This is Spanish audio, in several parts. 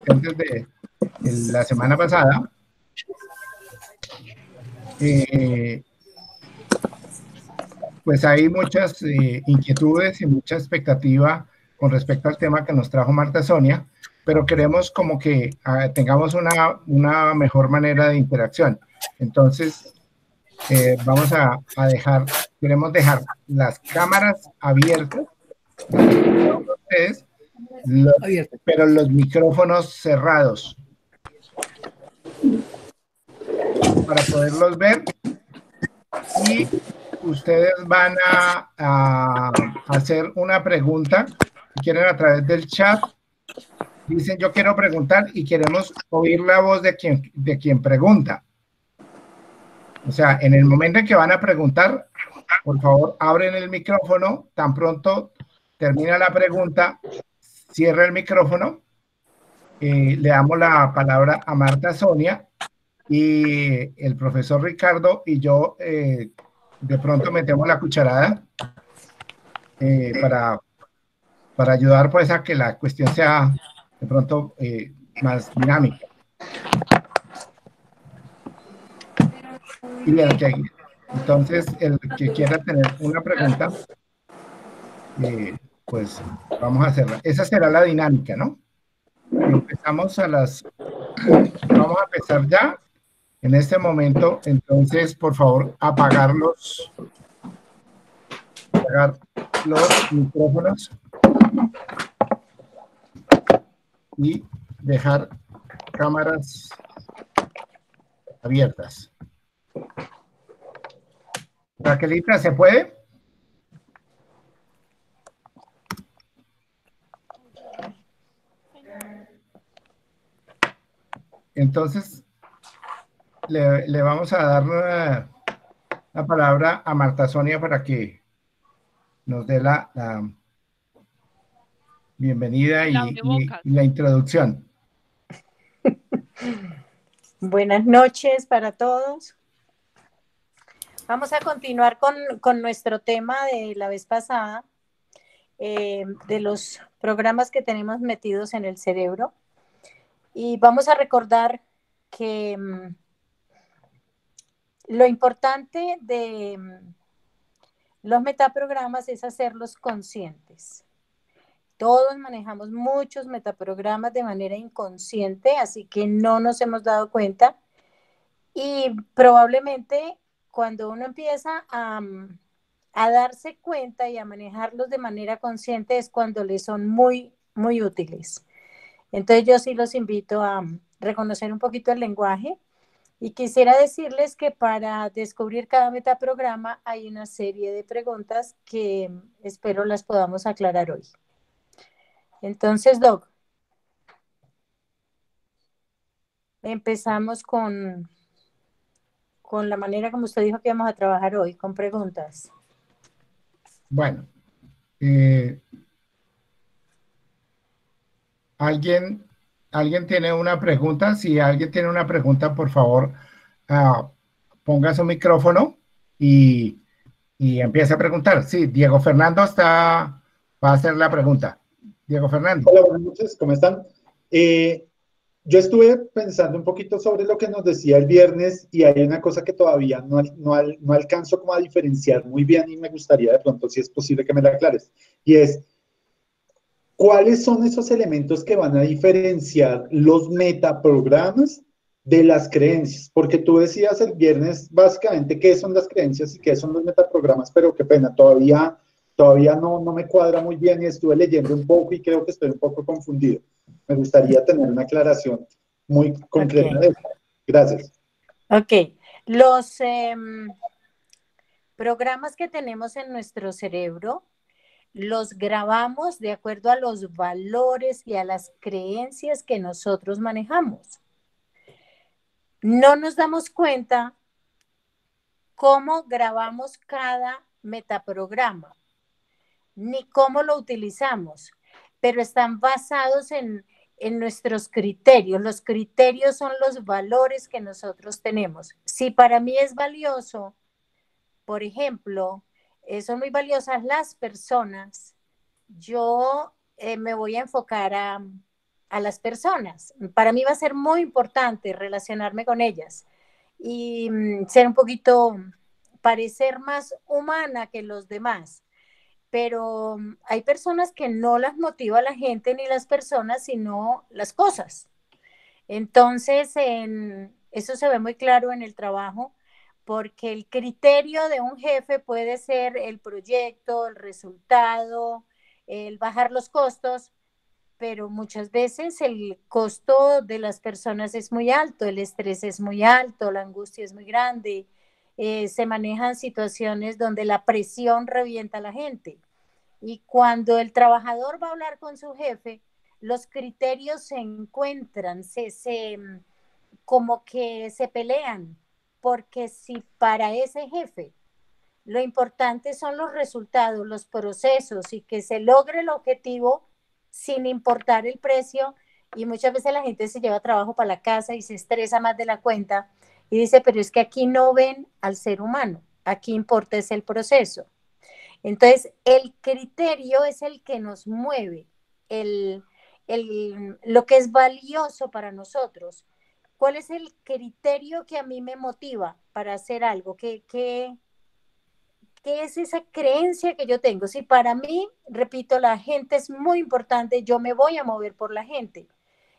presentes de la semana pasada. Pues hay muchas inquietudes y mucha expectativa con respecto al tema que nos trajo Marta Sonia, pero queremos como que tengamos una mejor manera de interacción. Entonces, vamos a queremos dejar las cámaras abiertas para ustedes, pero los micrófonos cerrados para poderlos ver, y ustedes van a hacer una pregunta, si quieren, a través del chat. Dicen: yo quiero preguntar, y queremos oír la voz de quien pregunta. O sea, en el momento en que van a preguntar, por favor, abren el micrófono. Tan pronto termina la pregunta, cierra el micrófono. Le damos la palabra a Marta Sonia, y el profesor Ricardo y yo de pronto metemos la cucharada para ayudar pues a que la cuestión sea de pronto más dinámica. Y entonces, el que quiera tener una pregunta, pues vamos a hacerla. Esa será la dinámica, ¿no? Empezamos vamos a empezar ya en este momento. Entonces, por favor, apagar los micrófonos y dejar cámaras abiertas. Raquelita, ¿se puede? Entonces, le vamos a dar la palabra a Marta Sonia para que nos dé la bienvenida y la introducción. Buenas noches para todos. Vamos a continuar con nuestro tema de la vez pasada, de los programas que tenemos metidos en el cerebro. Y vamos a recordar que lo importante de los metaprogramas es hacerlos conscientes. Todos manejamos muchos metaprogramas de manera inconsciente, así que no nos hemos dado cuenta. Y probablemente cuando uno empieza a darse cuenta y a manejarlos de manera consciente es cuando les son muy, muy útiles. Entonces yo sí los invito a reconocer un poquito el lenguaje, y quisiera decirles que para descubrir cada metaprograma hay una serie de preguntas que espero las podamos aclarar hoy. Entonces, Doc, empezamos con la manera como usted dijo que íbamos a trabajar hoy, con preguntas. Bueno, ¿alguien tiene una pregunta? Si alguien tiene una pregunta, por favor, ponga su micrófono y empiece a preguntar. Sí, Diego Fernando va a hacer la pregunta. Diego Fernando. Hola, buenas noches, ¿cómo están? Yo estuve pensando un poquito sobre lo que nos decía el viernes, y hay una cosa que todavía no alcanzo como a diferenciar muy bien, y me gustaría de pronto, si es posible, que me la aclares. Y es, ¿cuáles son esos elementos que van a diferenciar los metaprogramas de las creencias? Porque tú decías el viernes básicamente qué son las creencias y qué son los metaprogramas, pero qué pena, todavía no me cuadra muy bien, y estuve leyendo un poco y creo que estoy un poco confundido. Me gustaría tener una aclaración muy concreta de eso. Gracias. Ok. Los programas que tenemos en nuestro cerebro los grabamos de acuerdo a los valores y a las creencias que nosotros manejamos. No nos damos cuenta cómo grabamos cada metaprograma, ni cómo lo utilizamos, pero están basados en nuestros criterios. Los criterios son los valores que nosotros tenemos. Si para mí es valioso, por ejemplo, son muy valiosas las personas, yo me voy a enfocar a las personas. Para mí va a ser muy importante relacionarme con ellas y ser un poquito, parecer más humana que los demás. Pero hay personas que no las motiva la gente ni las personas, sino las cosas. Entonces, eso se ve muy claro en el trabajo, porque el criterio de un jefe puede ser el proyecto, el resultado, el bajar los costos, pero muchas veces el costo de las personas es muy alto, el estrés es muy alto, la angustia es muy grande, se manejan situaciones donde la presión revienta a la gente. Y cuando el trabajador va a hablar con su jefe, los criterios se encuentran, como que se pelean, porque si para ese jefe lo importante son los resultados, los procesos y que se logre el objetivo sin importar el precio, y muchas veces la gente se lleva trabajo para la casa y se estresa más de la cuenta y dice, pero es que aquí no ven al ser humano, aquí importa es el proceso. Entonces, el criterio es el que nos mueve, lo que es valioso para nosotros. ¿Cuál es el criterio que a mí me motiva para hacer algo? ¿Qué es esa creencia que yo tengo? Si para mí, repito, la gente es muy importante, yo me voy a mover por la gente.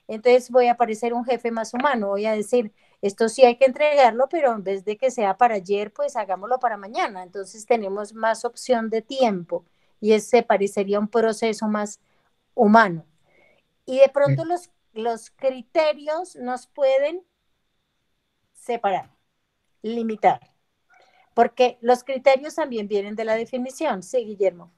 Entonces voy a parecer un jefe más humano, voy a decir, esto sí hay que entregarlo, pero en vez de que sea para ayer, pues hagámoslo para mañana. Entonces tenemos más opción de tiempo y ese parecería un proceso más humano. Y de pronto los criterios nos pueden separar, limitar, porque los criterios también vienen de la definición. Sí, Guillermo.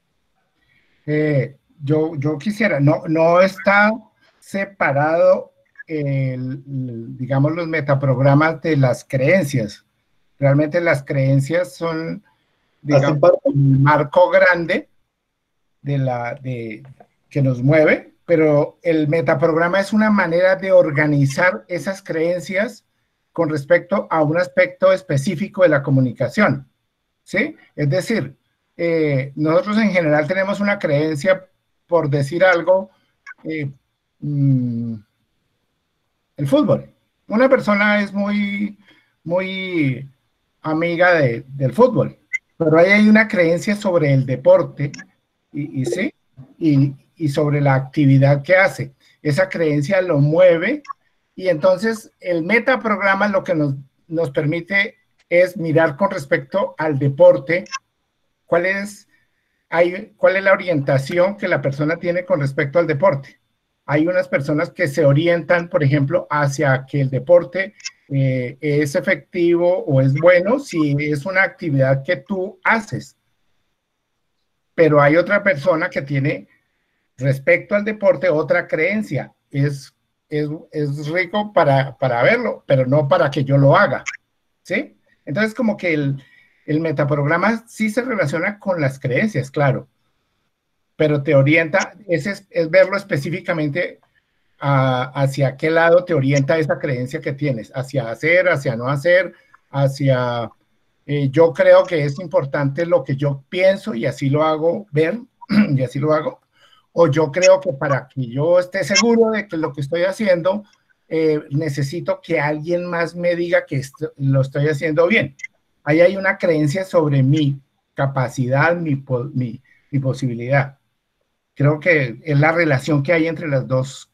Yo quisiera, no está separado, digamos, los metaprogramas de las creencias. Realmente las creencias son, digamos, un marco grande que nos mueve, pero el metaprograma es una manera de organizar esas creencias con respecto a un aspecto específico de la comunicación, ¿sí? Es decir, nosotros en general tenemos una creencia, por decir algo, el fútbol. Una persona es muy amiga del fútbol, pero ahí hay una creencia sobre el deporte ¿sí? y sobre la actividad que hace. Esa creencia lo mueve y entonces el metaprograma lo que nos permite es mirar con respecto al deporte cuál es la orientación que la persona tiene con respecto al deporte. Hay unas personas que se orientan, por ejemplo, hacia que el deporte es efectivo o es bueno si es una actividad que tú haces. Pero hay otra persona que tiene respecto al deporte otra creencia. Es rico para verlo, pero no para que yo lo haga. ¿Sí? Entonces, como que el metaprograma sí se relaciona con las creencias, claro, pero te orienta, es verlo específicamente hacia qué lado te orienta esa creencia que tienes, hacia hacer, hacia no hacer, hacia... yo creo que es importante lo que yo pienso y así lo hago ver, y así lo hago, o yo creo que para que yo esté seguro de que lo que estoy haciendo, necesito que alguien más me diga que lo estoy haciendo bien. Ahí hay una creencia sobre mi capacidad, mi posibilidad. Creo que es la relación que hay entre las dos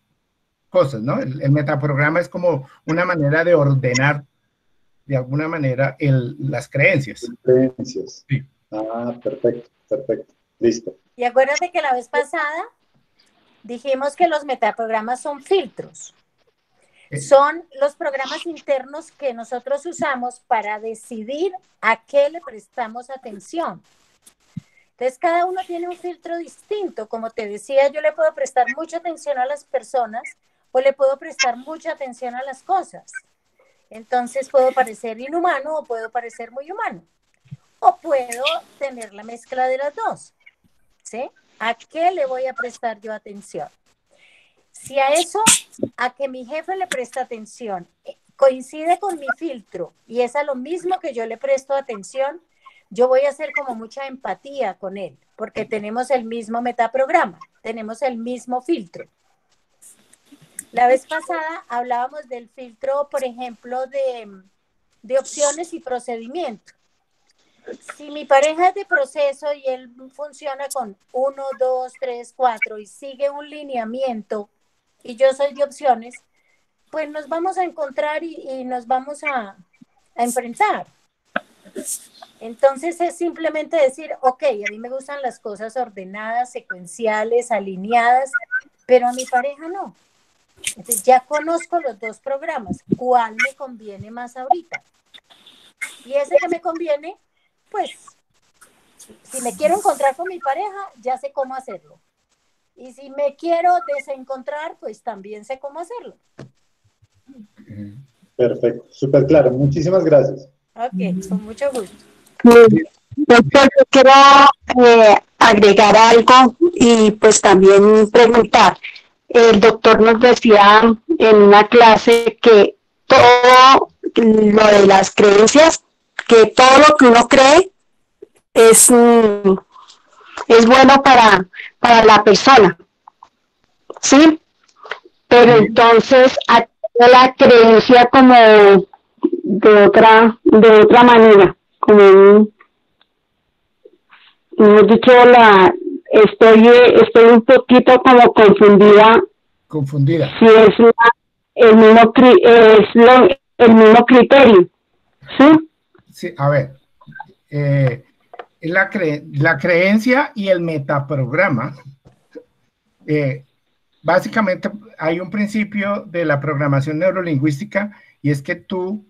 cosas, ¿no? El metaprograma es como una manera de ordenar de alguna manera las creencias. Creencias. Sí. Perfecto. Listo. Y acuérdate que la vez pasada dijimos que los metaprogramas son filtros. Son los programas internos que nosotros usamos para decidir a qué le prestamos atención. Entonces, cada uno tiene un filtro distinto. Como te decía, yo le puedo prestar mucha atención a las personas o le puedo prestar mucha atención a las cosas. Entonces, puedo parecer inhumano o puedo parecer muy humano. O puedo tener la mezcla de las dos. ¿Sí? ¿A qué le voy a prestar yo atención? Si a eso, a que mi jefe le presta atención, coincide con mi filtro y es a lo mismo que yo le presto atención, yo voy a hacer como mucha empatía con él, porque tenemos el mismo metaprograma, tenemos el mismo filtro. La vez pasada hablábamos del filtro, por ejemplo, de opciones y procedimiento. Si mi pareja es de proceso y él funciona con 1, 2, 3, 4 y sigue un lineamiento y yo soy de opciones, pues nos vamos a encontrar y nos vamos a enfrentar. Entonces es simplemente decir, ok, a mí me gustan las cosas ordenadas, secuenciales, alineadas, pero a mi pareja no. Entonces ya conozco los dos programas, ¿cuál me conviene más ahorita? Y ese que me conviene, pues, si me quiero encontrar con mi pareja, ya sé cómo hacerlo. Y si me quiero desencontrar, pues también sé cómo hacerlo. Perfecto, súper claro. Muchísimas gracias. Ok, con mucho gusto. Doctor, yo quiero agregar algo y pues también preguntar. El doctor nos decía en una clase que todo lo de las creencias, que todo lo que uno cree es bueno para la persona, ¿sí? Pero entonces la creencia como de otra manera, como hemos dicho, estoy un poquito como confundida Confundida. si es el mismo criterio, ¿sí? Sí, a ver, la creencia y el metaprograma, básicamente hay un principio de la programación neurolingüística y es que tú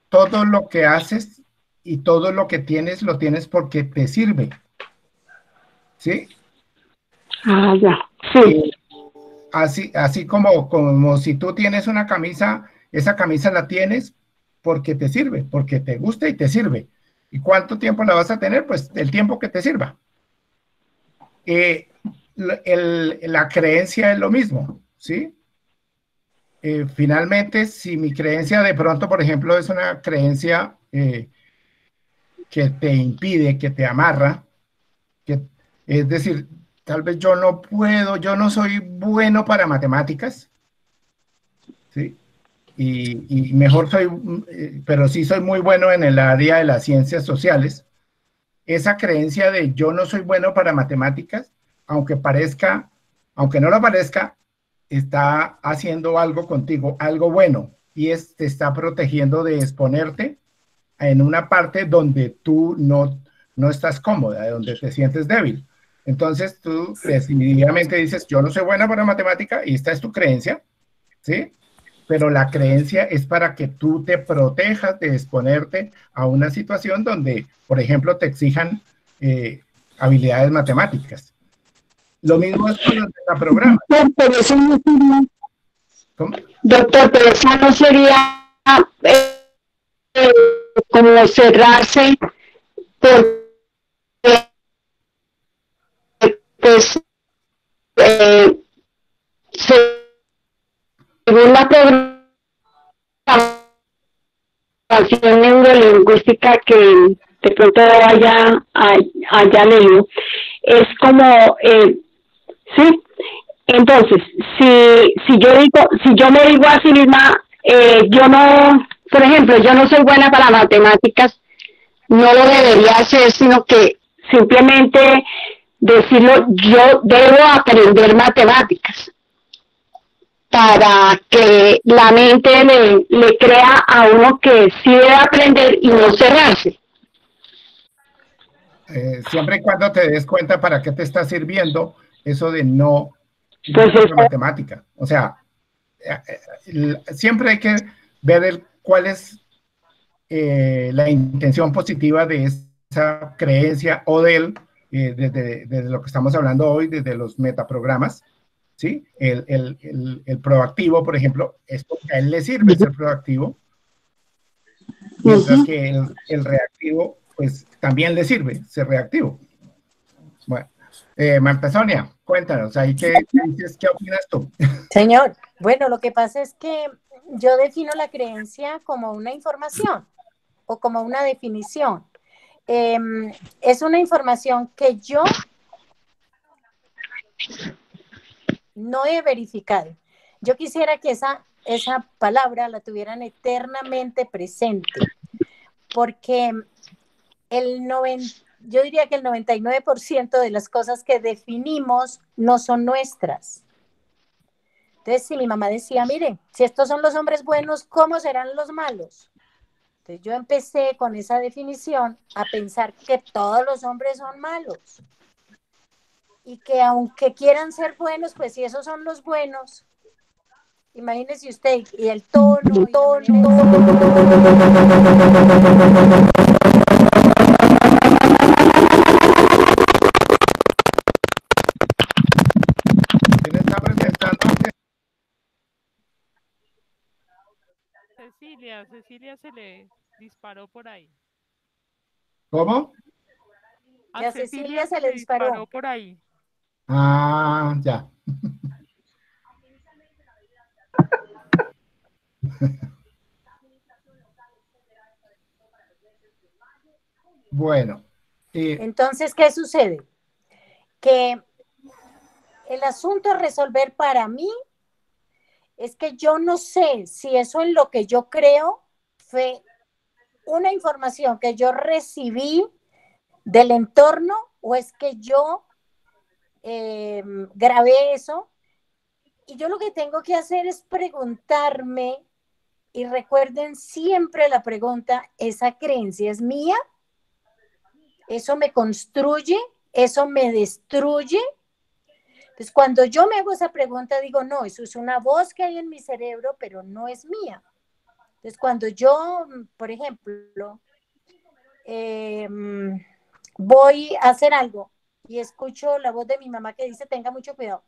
todo lo que haces y todo lo que tienes lo tienes porque te sirve, ¿sí? Ah, ya, sí. Así como si tú tienes una camisa, esa camisa la tienes porque te sirve, porque te gusta y te sirve. ¿Y cuánto tiempo la vas a tener? Pues el tiempo que te sirva. La creencia es lo mismo, ¿sí? Finalmente, si mi creencia de pronto, por ejemplo, es una creencia que te impide, que te amarra, es decir, tal vez yo no puedo, yo no soy bueno para matemáticas, ¿sí? Y mejor soy, pero sí soy muy bueno en el área de las ciencias sociales. Esa creencia de yo no soy bueno para matemáticas, aunque parezca, aunque no lo parezca, está haciendo algo contigo, algo bueno, y te está protegiendo de exponerte en una parte donde tú no estás cómoda, donde te sientes débil. Entonces tú definitivamente dices, yo no soy buena para matemática, y esta es tu creencia, ¿sí? Pero la creencia es para que tú te protejas de exponerte a una situación donde, por ejemplo, te exijan habilidades matemáticas. Lo mismo es con los metaprogramas. Pero eso no sería, ¿Cómo? doctor, pero eso no sería eh, como cerrarse porque pues eh, según la programación neurolingüística que de pronto haya leído, es como, sí, entonces, si yo me digo a sí misma, yo no, por ejemplo, yo no soy buena para matemáticas, no lo debería hacer, sino que simplemente decirlo, yo debo aprender matemáticas para que la mente le crea a uno que sí debe aprender y no cerrarse. Siempre y cuando te des cuenta para qué te está sirviendo eso de no Pues la matemática. O sea, siempre hay que ver cuál es la intención positiva de esa creencia o desde lo que estamos hablando hoy, desde los metaprogramas, ¿sí? El proactivo, por ejemplo, es porque a él le sirve ser proactivo, mientras que el reactivo, pues también le sirve ser reactivo. Bueno, Sonia, cuéntanos, ahí qué dices, ¿qué opinas tú? Señor, bueno, lo que pasa es que yo defino la creencia como una información o como una definición. Es una información que yo no he verificado. yo quisiera que esa palabra la tuvieran eternamente presente, porque yo diría que el 99% de las cosas que definimos no son nuestras. Entonces, si mi mamá decía, mire, si estos son los hombres buenos, ¿cómo serán los malos? Entonces yo empecé con esa definición a pensar que todos los hombres son malos y que aunque quieran ser buenos, pues si esos son los buenos, imagínese usted, y el tono, y la manera de ¿Quién está presentando? Cecilia se le disparó por ahí. ¿Cómo? que a Cecilia se le disparó. Por ahí. Ah, ya. Bueno. Entonces, ¿qué sucede? Que el asunto a resolver para mí es que yo no sé si eso en lo que yo creo fue una información que yo recibí del entorno o es que yo grabé eso. Y yo lo que tengo que hacer es preguntarme, y recuerden siempre la pregunta, ¿esa creencia es mía? ¿Eso me construye? ¿Eso me destruye? Entonces, cuando yo me hago esa pregunta, digo, no, eso es una voz que hay en mi cerebro, pero no es mía. Entonces, cuando yo, por ejemplo, voy a hacer algo y escucho la voz de mi mamá que dice, tenga mucho cuidado.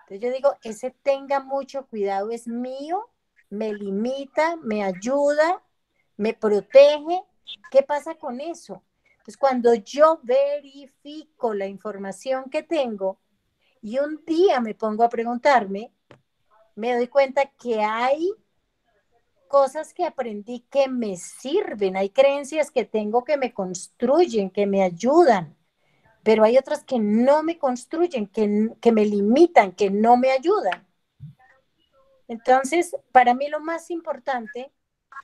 Entonces yo digo, ese tenga mucho cuidado es mío, me limita, me ayuda, me protege. ¿Qué pasa con eso? Entonces, cuando yo verifico la información que tengo y un día me pongo a preguntarme, me doy cuenta que hay cosas que aprendí que me sirven, hay creencias que tengo que me construyen, que me ayudan, pero hay otras que no me construyen, que me limitan, que no me ayudan. Entonces, para mí lo más importante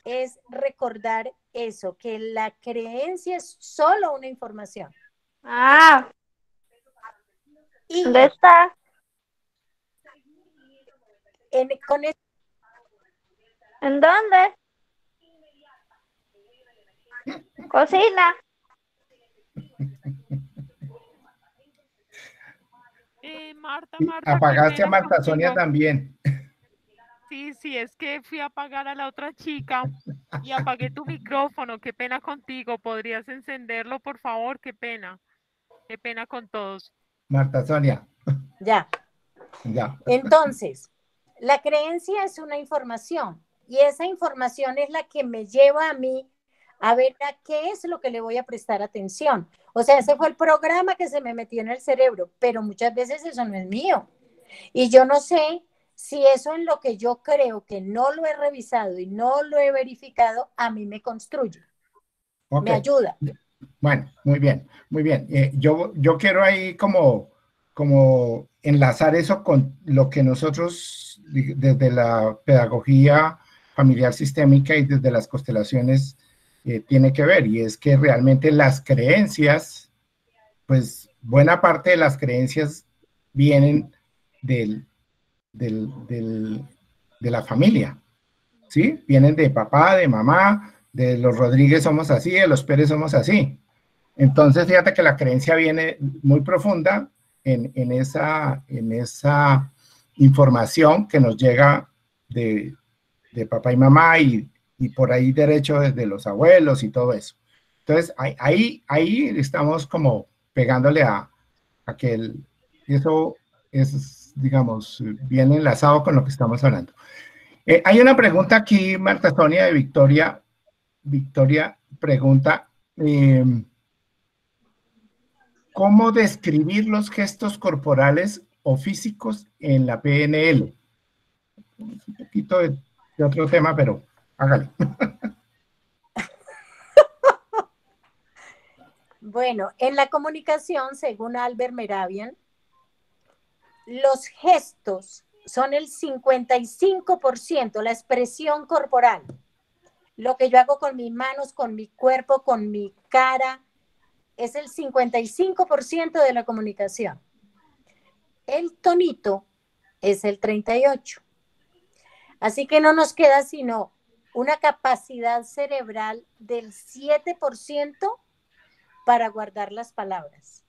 es recordar eso, que la creencia es solo una información. Ah, Y ¿dónde está? con esto, ¿En dónde? Cocina. Marta, qué Apagaste a pena Marta Sonia contigo. también. Sí, es que fui a apagar a la otra chica y apagué tu micrófono. Qué pena contigo. ¿Podrías encenderlo, por favor? Qué pena con todos. Marta Sonia. ya. Ya. Entonces, la creencia es una información y esa información es la que me lleva a mí a ver a qué es lo que le voy a prestar atención. O sea, ese fue el programa que se me metió en el cerebro, pero muchas veces eso no es mío. Y yo no sé si eso en lo que yo creo que no lo he revisado y no lo he verificado, a mí me construye, me ayuda. Bueno, muy bien, muy bien. Yo quiero ahí como enlazar eso con lo que nosotros desde la pedagogía familiar sistémica y desde las constelaciones tiene que ver, y es que realmente las creencias, pues buena parte de las creencias vienen de la familia, ¿sí? Vienen de papá, de mamá, de los Rodríguez somos así, de los Pérez somos así. Entonces, fíjate que la creencia viene muy profunda en esa información que nos llega de papá y mamá y por ahí derecho desde los abuelos y todo eso. Entonces, ahí estamos como pegándole a que eso es, digamos, bien enlazado con lo que estamos hablando. Hay una pregunta aquí, Marta Sonia, de Victoria. Victoria pregunta, ¿cómo describir los gestos corporales o físicos en la PNL? Un poquito de otro tema, pero hágale. Bueno, en la comunicación, según Albert Mehrabian, los gestos son el 55%, la expresión corporal. Lo que yo hago con mis manos, con mi cuerpo, con mi cara, es el 55% de la comunicación. El tonito es el 38%. Así que no nos queda sino una capacidad cerebral del 7% para guardar las palabras.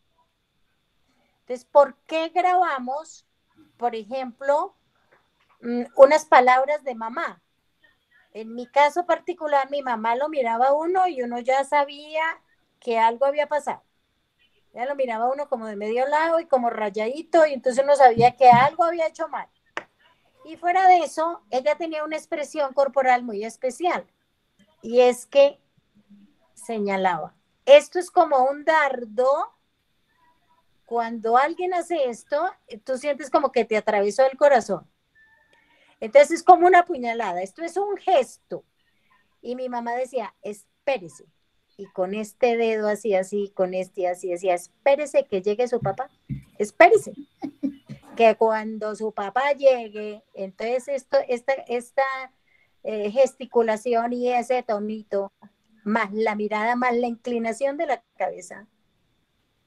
Entonces, ¿por qué grabamos, por ejemplo, unas palabras de mamá? En mi caso particular, mi mamá lo miraba a uno y uno ya sabía que algo había pasado. Ella lo miraba a uno como de medio lado y como rayadito, y entonces uno sabía que algo había hecho mal. Y fuera de eso, ella tenía una expresión corporal muy especial, y es que señalaba. Esto es como un dardo. Cuando alguien hace esto, tú sientes como que te atravesó el corazón. Entonces es como una puñalada. Esto es un gesto. Y mi mamá decía, espérese. Y con este dedo así, así, con este así, decía, espérese que llegue su papá. Espérese. Que cuando su papá llegue, entonces esta gesticulación y ese tonito, más la mirada, más la inclinación de la cabeza.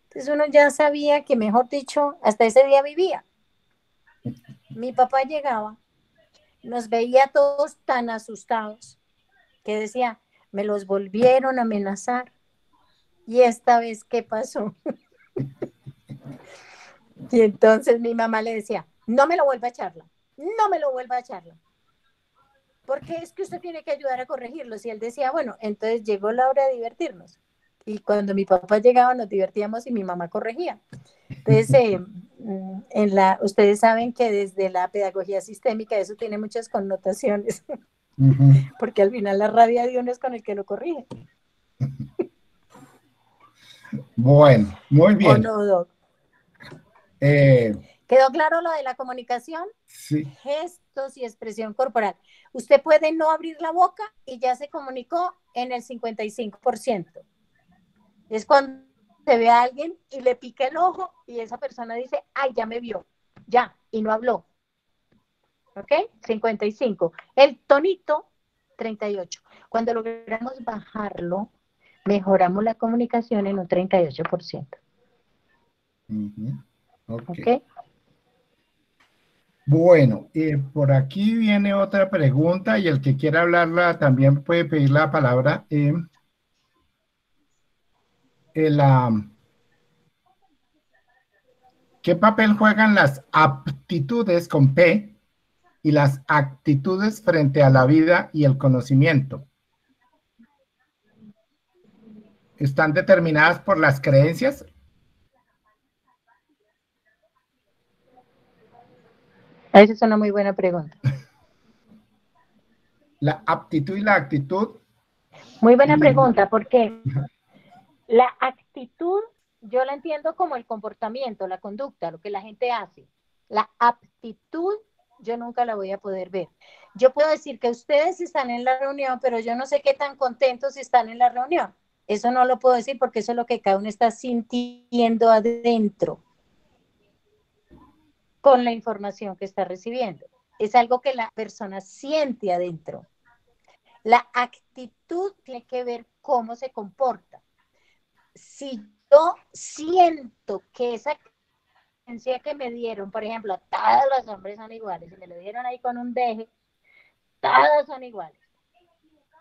Entonces uno ya sabía que, mejor dicho, hasta ese día vivía. Mi papá llegaba, nos veía todos tan asustados, que decía, me los volvieron a amenazar. ¿Y esta vez qué pasó? Y entonces mi mamá le decía, no me lo vuelva a echarla, no me lo vuelva a echarla. Porque es que usted tiene que ayudar a corregirlos. Y él decía, bueno, entonces llegó la hora de divertirnos. Y cuando mi papá llegaba nos divertíamos y mi mamá corregía. Entonces, ustedes saben que desde la pedagogía sistémica eso tiene muchas connotaciones, porque al final la rabia de uno es con el que lo corrige. Bueno, muy ¿O bien. no, Doc? ¿Quedó claro lo de la comunicación? Sí. Gestos y expresión corporal. Usted puede no abrir la boca y ya se comunicó en el 55%. Es cuando se ve a alguien y le pica el ojo y esa persona dice, ay, ya me vio, ya, y no habló. ¿Ok? 55. El tonito, 38. Cuando logramos bajarlo, mejoramos la comunicación en un 38%. Okay. ¿Ok? Bueno, por aquí viene otra pregunta y el que quiera hablarla también puede pedir la palabra. ¿Qué papel juegan las aptitudes con P y las actitudes frente a la vida y el conocimiento? ¿Están determinadas por las creencias? Esa es una muy buena pregunta. La aptitud y la actitud. Muy buena pregunta, porque la actitud yo la entiendo como el comportamiento, la conducta, lo que la gente hace. La aptitud yo nunca la voy a poder ver. Yo puedo decir que ustedes están en la reunión, pero yo no sé qué tan contentos están en la reunión. Eso no lo puedo decir porque eso es lo que cada uno está sintiendo adentro con la información que está recibiendo. Es algo que la persona siente adentro. La actitud tiene que ver cómo se comporta. Si yo siento que esa creencia que me dieron, por ejemplo, todos los hombres son iguales, y me lo dieron ahí con un deje, todos son iguales.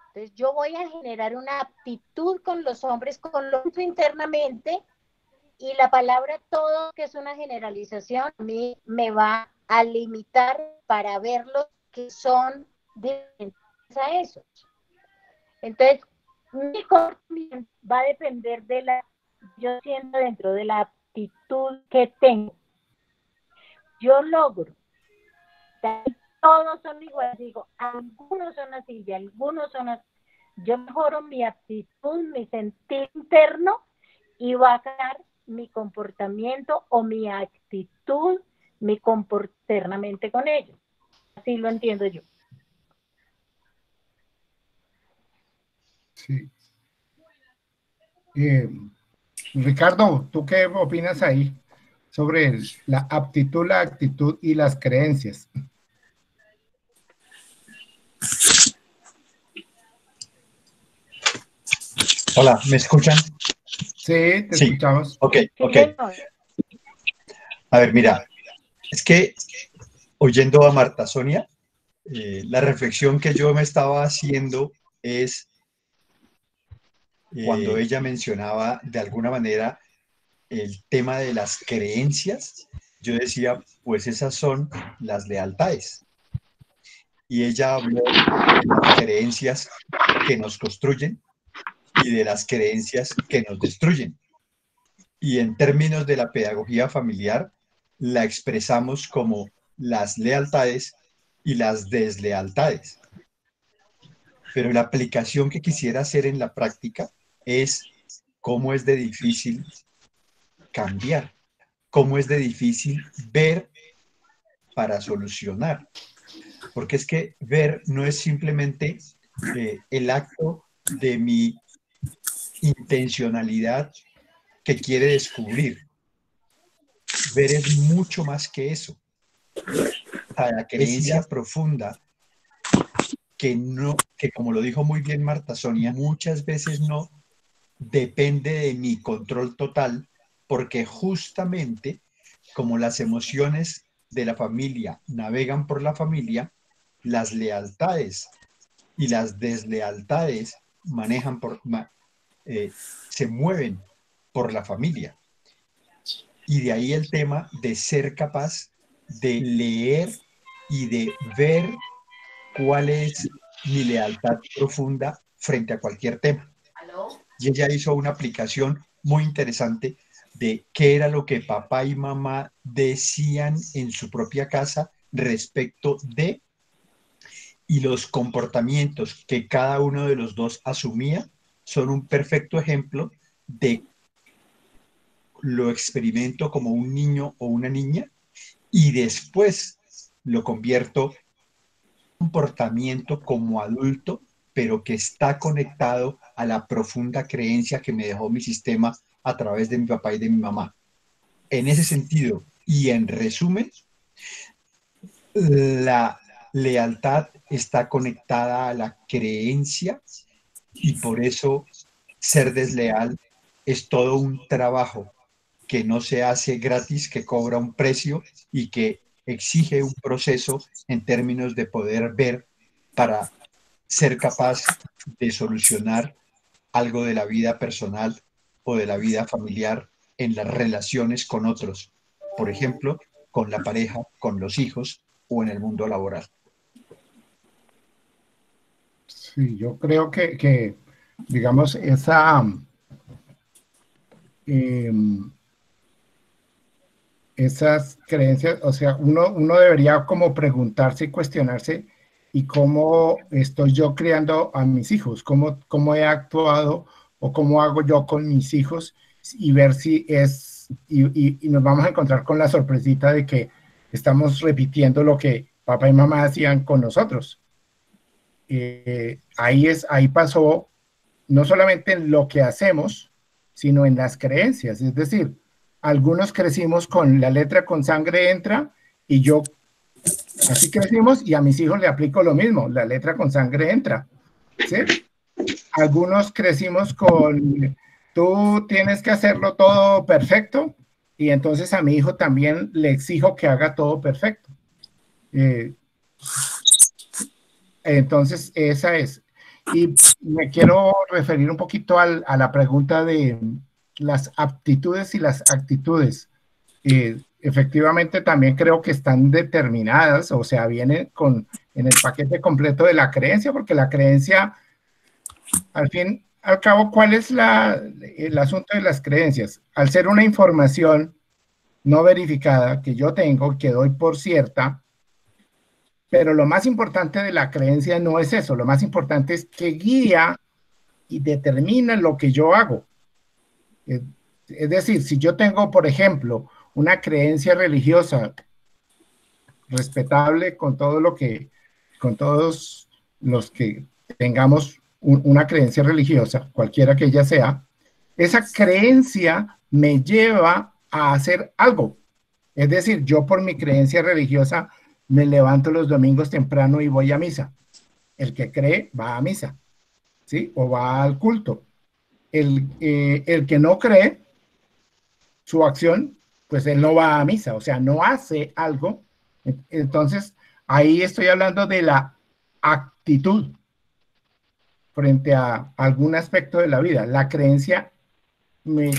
Entonces yo voy a generar una aptitud con los hombres, con lo que internamente, y la palabra todo, que es una generalización, a mí me va a limitar para ver los que son diferentes a esos. Entonces, mi comportamiento va a depender de yo siento dentro de la aptitud que tengo. Yo logro, todos son iguales, digo, algunos son así y algunos son así. Yo mejoro mi aptitud, mi sentir interno, y va a cambiar mi comportamiento o mi actitud, mi comportamiento con ellos. Así lo entiendo yo. Sí. Ricardo, ¿tú qué opinas ahí? sobre la aptitud, la actitud y las creencias. Hola, ¿me escuchan? Sí, te escuchamos. Ok. A ver, mira, es que oyendo a Marta Sonia, la reflexión que yo me estaba haciendo es cuando ella mencionaba de alguna manera el tema de las creencias, yo decía, pues esas son las lealtades. Y ella habló de las creencias que nos construyen y de las creencias que nos destruyen. Y en términos de la pedagogía familiar, la expresamos como las lealtades y las deslealtades. Pero la aplicación que quisiera hacer en la práctica es cómo es de difícil cambiar, cómo es de difícil ver para solucionar. Porque es que ver no es simplemente el acto de mi intencionalidad que quiere descubrir. Ver es mucho más que eso. La creencia profunda que como lo dijo muy bien Marta Sonia, muchas veces no depende de mi control total, porque justamente como las emociones de la familia navegan por la familia, las lealtades y las deslealtades se mueven por la familia. Y de ahí el tema de ser capaz de leer y de ver cuál es mi lealtad profunda frente a cualquier tema. Y ella hizo una aplicación muy interesante de qué era lo que papá y mamá decían en su propia casa respecto de, y los comportamientos que cada uno de los dos asumía son un perfecto ejemplo de lo experimento como un niño o una niña y después lo convierto en un comportamiento como adulto, pero que está conectado a la profunda creencia que me dejó mi sistema a través de mi papá y de mi mamá. En ese sentido, y en resumen, la lealtad está conectada a la creencia y por eso ser desleal es todo un trabajo que no se hace gratis, que cobra un precio y que exige un proceso en términos de poder ver para ser capaz de solucionar algo de la vida personal o de la vida familiar en las relaciones con otros, por ejemplo, con la pareja, con los hijos o en el mundo laboral. Sí, yo creo que digamos, esas creencias, o sea, uno debería como preguntarse y cuestionarse y cómo estoy yo criando a mis hijos, cómo he actuado o cómo hago yo con mis hijos y ver si es, y nos vamos a encontrar con la sorpresita de que estamos repitiendo lo que papá y mamá hacían con nosotros. Ahí pasó no solamente en lo que hacemos, sino en las creencias, es decir, algunos crecimos con la letra con sangre entra y yo así crecimos y a mis hijos le aplico lo mismo, la letra con sangre entra, ¿sí? Algunos crecimos con tú tienes que hacerlo todo perfecto y entonces a mi hijo también le exijo que haga todo perfecto. Entonces esa es. Y me quiero referir un poquito a la pregunta de las aptitudes y las actitudes. Efectivamente también creo que están determinadas, o sea, vienen en el paquete completo de la creencia, porque la creencia, al fin, al cabo, ¿cuál es el asunto de las creencias? Al ser una información no verificada que yo tengo, que doy por cierta, pero lo más importante de la creencia no es eso, lo más importante es que guía y determina lo que yo hago. Es decir, si yo tengo, por ejemplo, una creencia religiosa respetable con todos los que tengamos una creencia religiosa, cualquiera que ella sea, esa creencia me lleva a hacer algo. Es decir, yo por mi creencia religiosa me levanto los domingos temprano y voy a misa. El que cree va a misa, ¿sí? O va al culto. El que no cree, su acción, pues él no va a misa, o sea, no hace algo. Entonces, ahí estoy hablando de la actitud frente a algún aspecto de la vida. La creencia me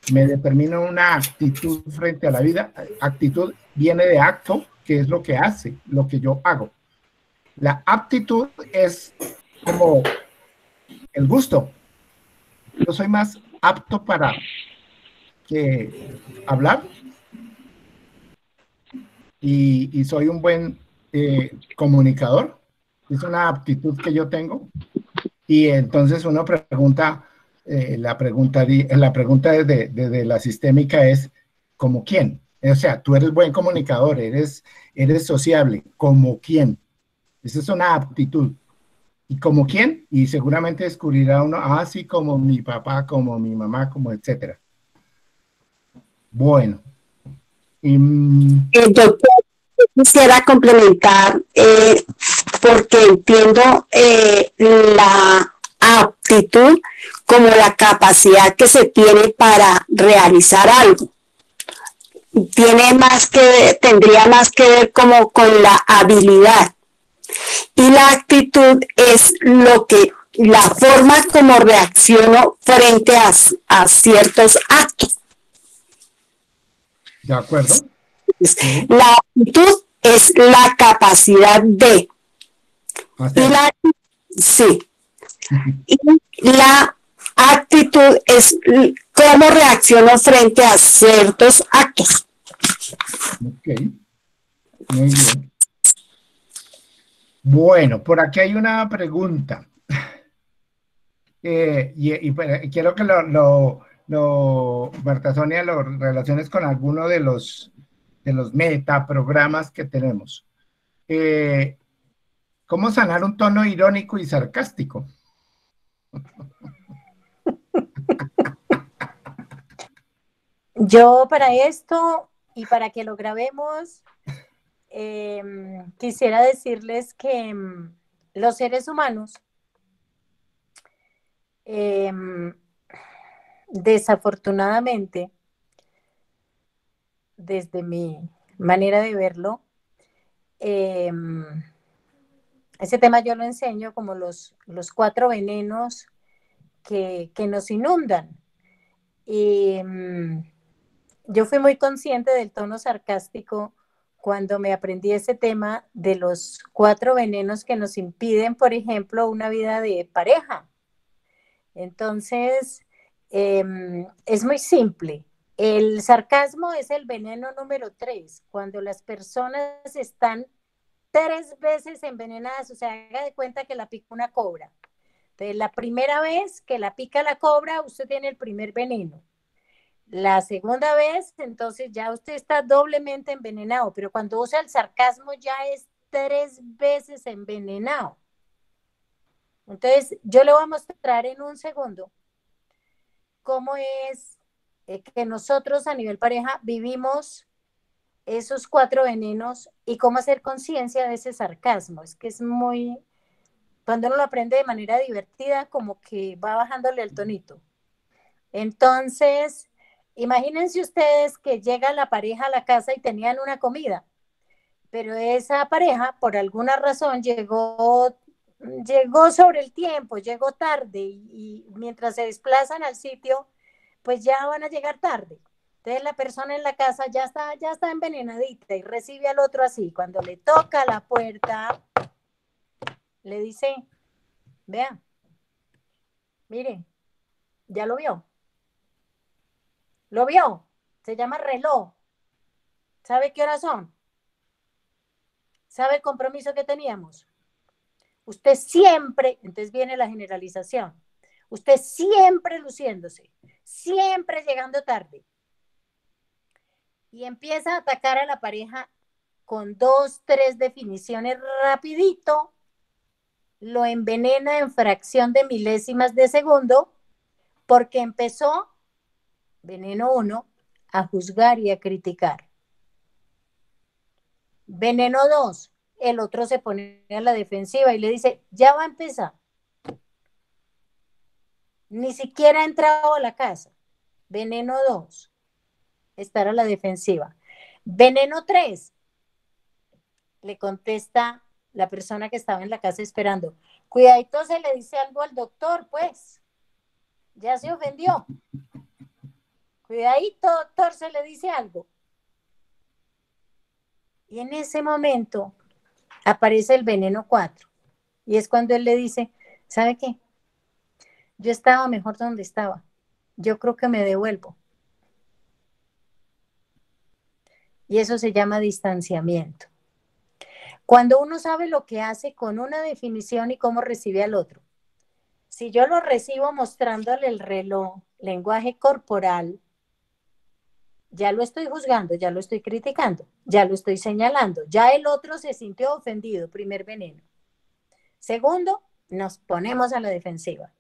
determina una actitud frente a la vida. Actitud viene de acto, que es lo que hace, lo que yo hago. La aptitud es como el gusto. Yo soy más apto para hablar y soy un buen comunicador. Es una aptitud que yo tengo. Y entonces uno pregunta, la pregunta desde la sistémica es, ¿como quién? O sea, tú eres buen comunicador, eres sociable, ¿como quién? Esa es una aptitud. ¿Y como quién? Y seguramente descubrirá uno, sí, como mi papá, como mi mamá, como etcétera. Bueno. Doctor, quisiera complementar, porque entiendo la aptitud como la capacidad que se tiene para realizar algo. Tendría más que ver como con la habilidad. Y la actitud es la forma como reacciono frente a ciertos actos. ¿De acuerdo? La actitud es la capacidad de. Sí. Y la actitud es cómo reacciono frente a ciertos actos. Ok. Muy bien. Bueno, por aquí hay una pregunta. Y quiero que Marta Sonia, lo relaciones con alguno de los metaprogramas que tenemos. ¿Cómo sanar un tono irónico y sarcástico? Yo para esto y para que lo grabemos, quisiera decirles que los seres humanos desafortunadamente, desde mi manera de verlo, ese tema yo lo enseño como los 4 venenos que nos inundan. Y yo fui muy consciente del tono sarcástico cuando me aprendí ese tema de los 4 venenos que nos impiden, por ejemplo, una vida de pareja. Entonces, es muy simple. El sarcasmo es el veneno número 3, cuando las personas están 3 veces envenenadas, o sea, haga de cuenta que la pica una cobra. Entonces, la primera vez que la pica la cobra, usted tiene el primer veneno. La segunda vez, entonces ya usted está doblemente envenenado, pero cuando usa el sarcasmo ya es 3 veces envenenado. Entonces, yo le voy a mostrar en un segundo cómo es que nosotros a nivel pareja vivimos esos 4 venenos y cómo hacer conciencia de ese sarcasmo. Es que es muy, cuando uno lo aprende de manera divertida, como que va bajándole el tonito. Entonces, imagínense ustedes que llega la pareja a la casa y tenían una comida, pero esa pareja por alguna razón llegó sobre el tiempo, llegó tarde y mientras se desplazan al sitio, pues ya van a llegar tarde. Entonces la persona en la casa ya está envenenadita y recibe al otro así. Cuando le toca la puerta, le dice, vea, mire, ya lo vio. Lo vio, se llama reloj. ¿Sabe qué horas son? ¿Sabe el compromiso que teníamos? Usted siempre, entonces viene la generalización, usted siempre luciéndose, siempre llegando tarde. Y empieza a atacar a la pareja con 2, 3 definiciones rapidito, lo envenena en fracción de milésimas de segundo, porque empezó, veneno 1, a juzgar y a criticar. Veneno 2, el otro se pone a la defensiva y le dice, ya va a empezar. Ni siquiera ha entrado a la casa. Veneno 2, estar a la defensiva. Veneno 3, le contesta la persona que estaba en la casa esperando. Cuidadito, se le dice algo al doctor, pues. Ya se ofendió. Cuidadito, doctor, se le dice algo. Y en ese momento aparece el veneno 4. Y es cuando él le dice, ¿sabe qué? Yo estaba mejor donde estaba. Yo creo que me devuelvo. Y eso se llama distanciamiento. Cuando uno sabe lo que hace con una definición y cómo recibe al otro. Si yo lo recibo mostrándole el reloj, lenguaje corporal, ya lo estoy juzgando, ya lo estoy criticando, ya lo estoy señalando. Ya el otro se sintió ofendido, primer veneno. Segundo, nos ponemos a la defensiva.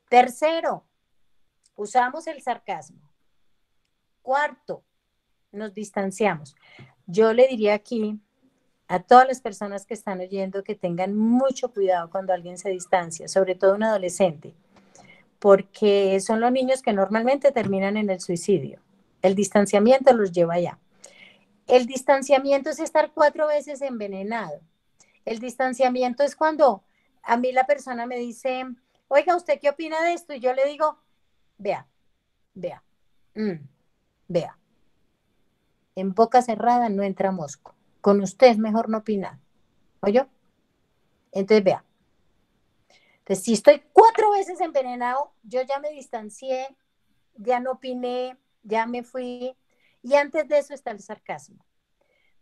Tercero, usamos el sarcasmo. Cuarto, nos distanciamos. Yo le diría aquí a todas las personas que están oyendo que tengan mucho cuidado cuando alguien se distancia, sobre todo un adolescente, porque son los niños que normalmente terminan en el suicidio. El distanciamiento los lleva allá. El distanciamiento es estar 4 veces envenenado. El distanciamiento es cuando a mí la persona me dice, oiga, ¿usted qué opina de esto? Y yo le digo, vea, vea. En boca cerrada no entra mosco. Con usted es mejor no opinar. ¿Oyó? Entonces, vea. Entonces, si estoy 4 veces envenenado, yo ya me distancié, ya no opiné, ya me fui. Y antes de eso está el sarcasmo.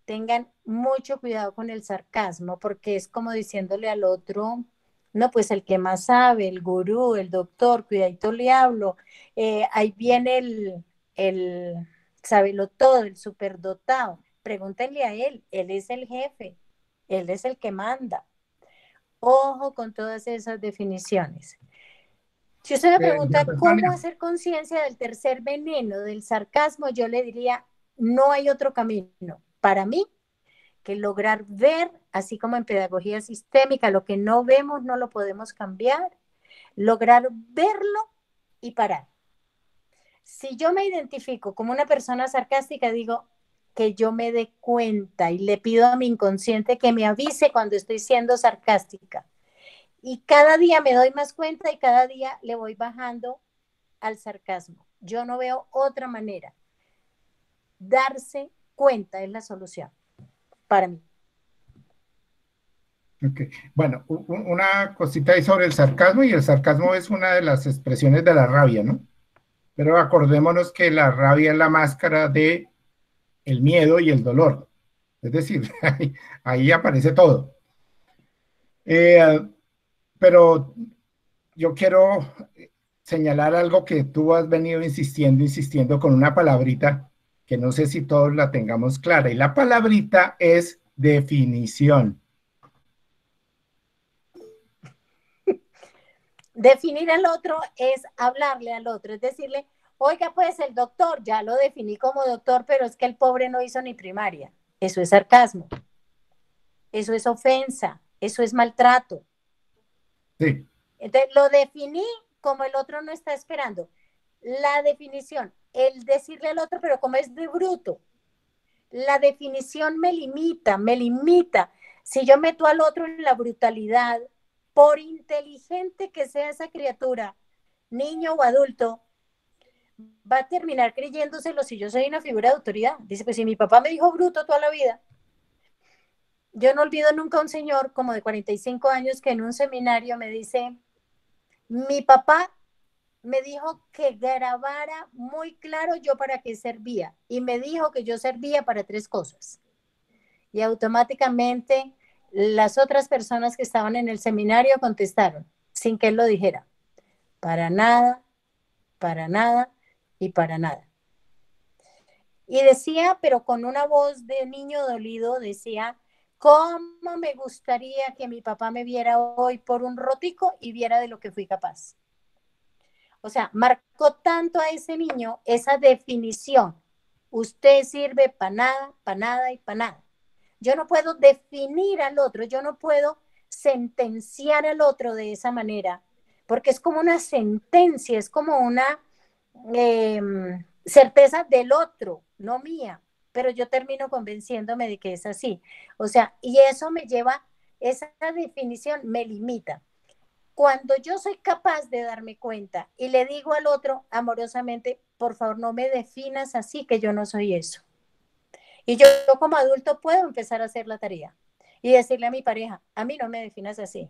Tengan mucho cuidado con el sarcasmo, porque es como diciéndole al otro, no, pues el que más sabe, el gurú, el doctor, cuidadito le hablo, ahí viene el sábelo todo, el superdotado. Pregúntenle a él es el jefe, él es el que manda. Ojo con todas esas definiciones. Si usted me pregunta cómo hacer conciencia del tercer veneno, del sarcasmo, yo le diría, no hay otro camino para mí que lograr ver, así como en pedagogía sistémica, lo que no vemos no lo podemos cambiar, lograr verlo y parar. Si yo me identifico como una persona sarcástica, digo que yo me dé cuenta y le pido a mi inconsciente que me avise cuando estoy siendo sarcástica. Y cada día me doy más cuenta y cada día le voy bajando al sarcasmo. Yo no veo otra manera. Darse cuenta es la solución para mí. Okay. Bueno, una cosita ahí sobre el sarcasmo, y el sarcasmo es una de las expresiones de la rabia, ¿no? Pero acordémonos que la rabia es la máscara de el miedo y el dolor. Es decir, ahí aparece todo. Pero yo quiero señalar algo que tú has venido insistiendo con una palabrita que no sé si todos la tengamos clara. Y la palabrita es definición. Definir al otro es hablarle al otro, es decirle, oiga, pues el doctor, ya lo definí como doctor, pero es que el pobre no hizo ni primaria. Eso es sarcasmo. Eso es ofensa. Eso es maltrato. Sí. Entonces, lo definí como el otro no está esperando. La definición, el decirle al otro, pero como es de bruto. La definición me limita, me limita. Si yo meto al otro en la brutalidad, por inteligente que sea esa criatura, niño o adulto, va a terminar creyéndoselo si yo soy una figura de autoridad. Dice, pues si mi papá me dijo bruto toda la vida. Yo no olvido nunca a un señor como de 45 años que en un seminario me dice, mi papá me dijo que grabara muy claro yo para qué servía y me dijo que yo servía para 3 cosas. Y automáticamente las otras personas que estaban en el seminario contestaron, sin que él lo dijera, para nada y para nada. Y decía, pero con una voz de niño dolido, decía, ¿cómo me gustaría que mi papá me viera hoy por un rotico y viera de lo que fui capaz? O sea, marcó tanto a ese niño esa definición. Usted sirve para nada y para nada. Yo no puedo definir al otro, yo no puedo sentenciar al otro de esa manera, porque es como una sentencia, es como una eh, certeza del otro, no mía, pero yo termino convenciéndome de que es así. O sea, y eso me lleva, esa definición me limita. Cuando yo soy capaz de darme cuenta y le digo al otro amorosamente, por favor, no me definas así, que yo no soy eso. Y yo como adulto puedo empezar a hacer la tarea y decirle a mi pareja, a mí no me definas así.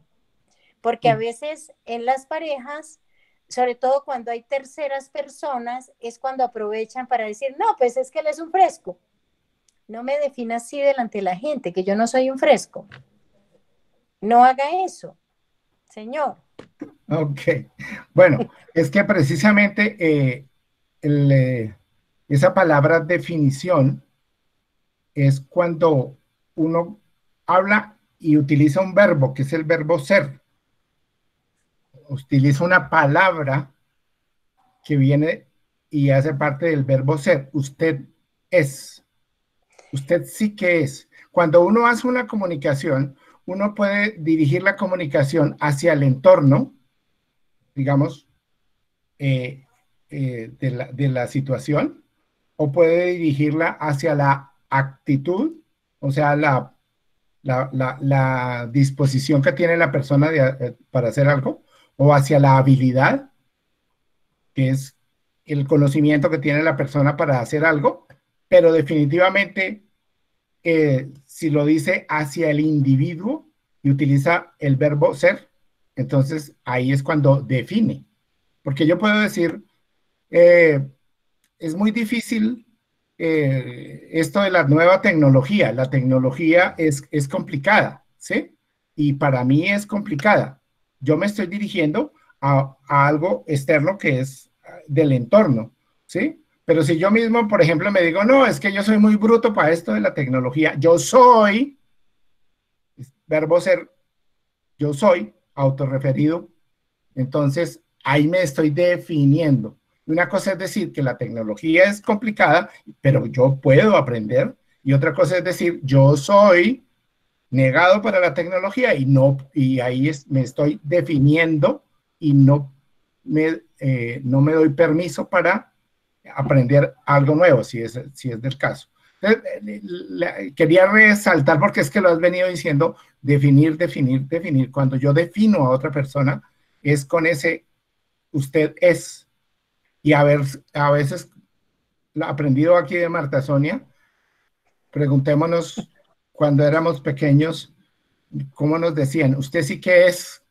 Porque a veces en las parejas, sobre todo cuando hay terceras personas, es cuando aprovechan para decir, no, pues es que él es un fresco. No me defina así delante de la gente, que yo no soy un fresco. No haga eso, señor. Ok, bueno, es que precisamente esa palabra definición es cuando uno habla y utiliza un verbo, que es el verbo ser. Utiliza una palabra que viene y hace parte del verbo ser. Usted es. Usted sí que es. Cuando uno hace una comunicación, uno puede dirigir la comunicación hacia el entorno, digamos, de la situación, o puede dirigirla hacia la actitud, o sea, la disposición que tiene la persona para hacer algo, o hacia la habilidad, que es el conocimiento que tiene la persona para hacer algo, pero definitivamente, si lo dice hacia el individuo y utiliza el verbo ser, entonces ahí es cuando define. Porque yo puedo decir, es muy difícil esto de la nueva tecnología. La tecnología es complicada, ¿sí? Y para mí es complicada. Yo me estoy dirigiendo a algo externo que es del entorno, ¿sí? Pero si yo mismo, por ejemplo, me digo, no, es que yo soy muy bruto para esto de la tecnología, yo soy, verbo ser, yo soy, autorreferido, entonces ahí me estoy definiendo. Una cosa es decir que la tecnología es complicada, pero yo puedo aprender, y otra cosa es decir, yo soy negado para la tecnología y ahí me estoy definiendo y no me doy permiso para aprender algo nuevo, si es del caso. Entonces, quería resaltar, porque es que lo has venido diciendo, definir. Cuando yo defino a otra persona, es con ese usted es. Y a veces, aprendido aquí de Marta Sonia, preguntémonos cuando éramos pequeños, ¿cómo nos decían? ¿Usted sí que es?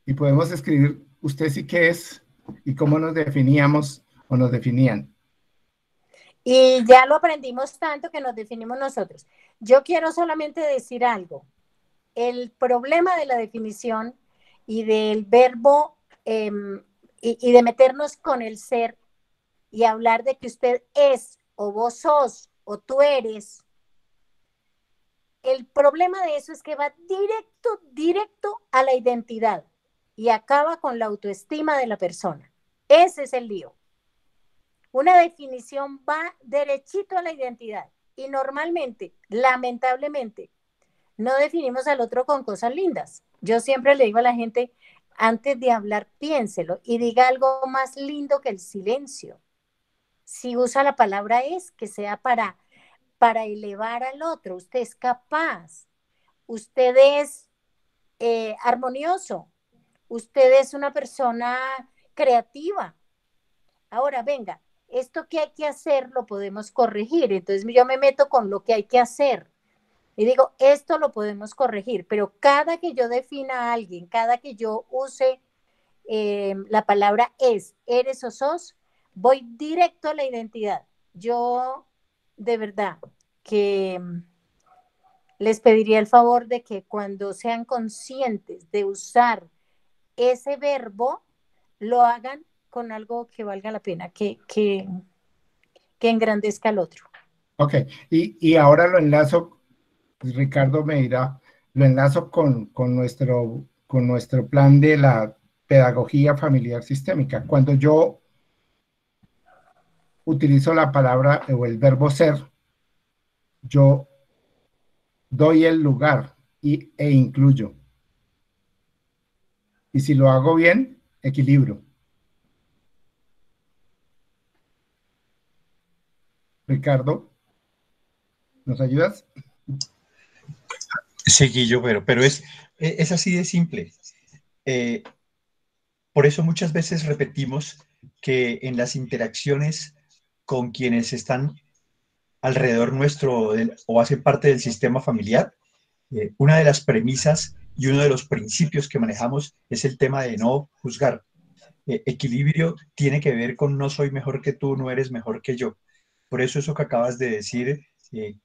Y podemos escribir, ¿usted sí que es? Y cómo nos definíamos o nos definían. Y ya lo aprendimos tanto que nos definimos nosotros. Yo quiero solamente decir algo. El problema de la definición y del verbo y de meternos con el ser y hablar de que usted es o vos sos o tú eres, el problema de eso es que va directo a la identidad y acaba con la autoestima de la persona. Ese es el lío. Una definición va derechito a la identidad y normalmente, lamentablemente, no definimos al otro con cosas lindas. Yo siempre le digo a la gente, antes de hablar, piénselo y diga algo más lindo que el silencio. Si usa la palabra es, que sea para elevar al otro. Usted es capaz, usted es armonioso, usted es una persona creativa. Ahora, venga, esto que hay que hacer lo podemos corregir. Entonces yo me meto con lo que hay que hacer. Y digo, esto lo podemos corregir, pero cada que yo defina a alguien, cada que yo use la palabra es, eres o sos, voy directo a la identidad. Yo, de verdad, que les pediría el favor de que cuando sean conscientes de usar ese verbo, lo hagan con algo que valga la pena, que engrandezca al otro. Ok, y ahora lo enlazo, Ricardo me dirá, lo enlazo con nuestro plan de la pedagogía familiar sistémica. Cuando yo utilizo la palabra o el verbo ser, yo doy el lugar e incluyo. Y si lo hago bien, equilibro. Ricardo, ¿nos ayudas? Sí, Guillo, pero es así de simple. Por eso muchas veces repetimos que en las interacciones con quienes están alrededor nuestro o hacen parte del sistema familiar, una de las premisas y uno de los principios que manejamos es el tema de no juzgar. Equilibrio tiene que ver con no soy mejor que tú, no eres mejor que yo. Por eso que acabas de decir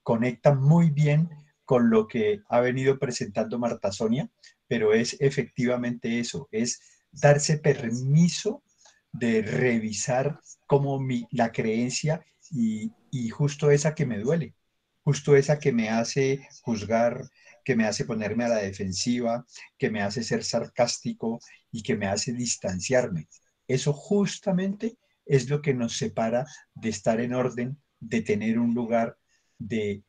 conecta muy bien con lo que ha venido presentando Marta Sonia, pero es efectivamente eso, es darse permiso de revisar como la creencia y justo esa que me duele, justo esa que me hace juzgar, que me hace ponerme a la defensiva, que me hace ser sarcástico y que me hace distanciarme. Eso justamente es lo que nos separa de estar en orden, de tener un lugar, de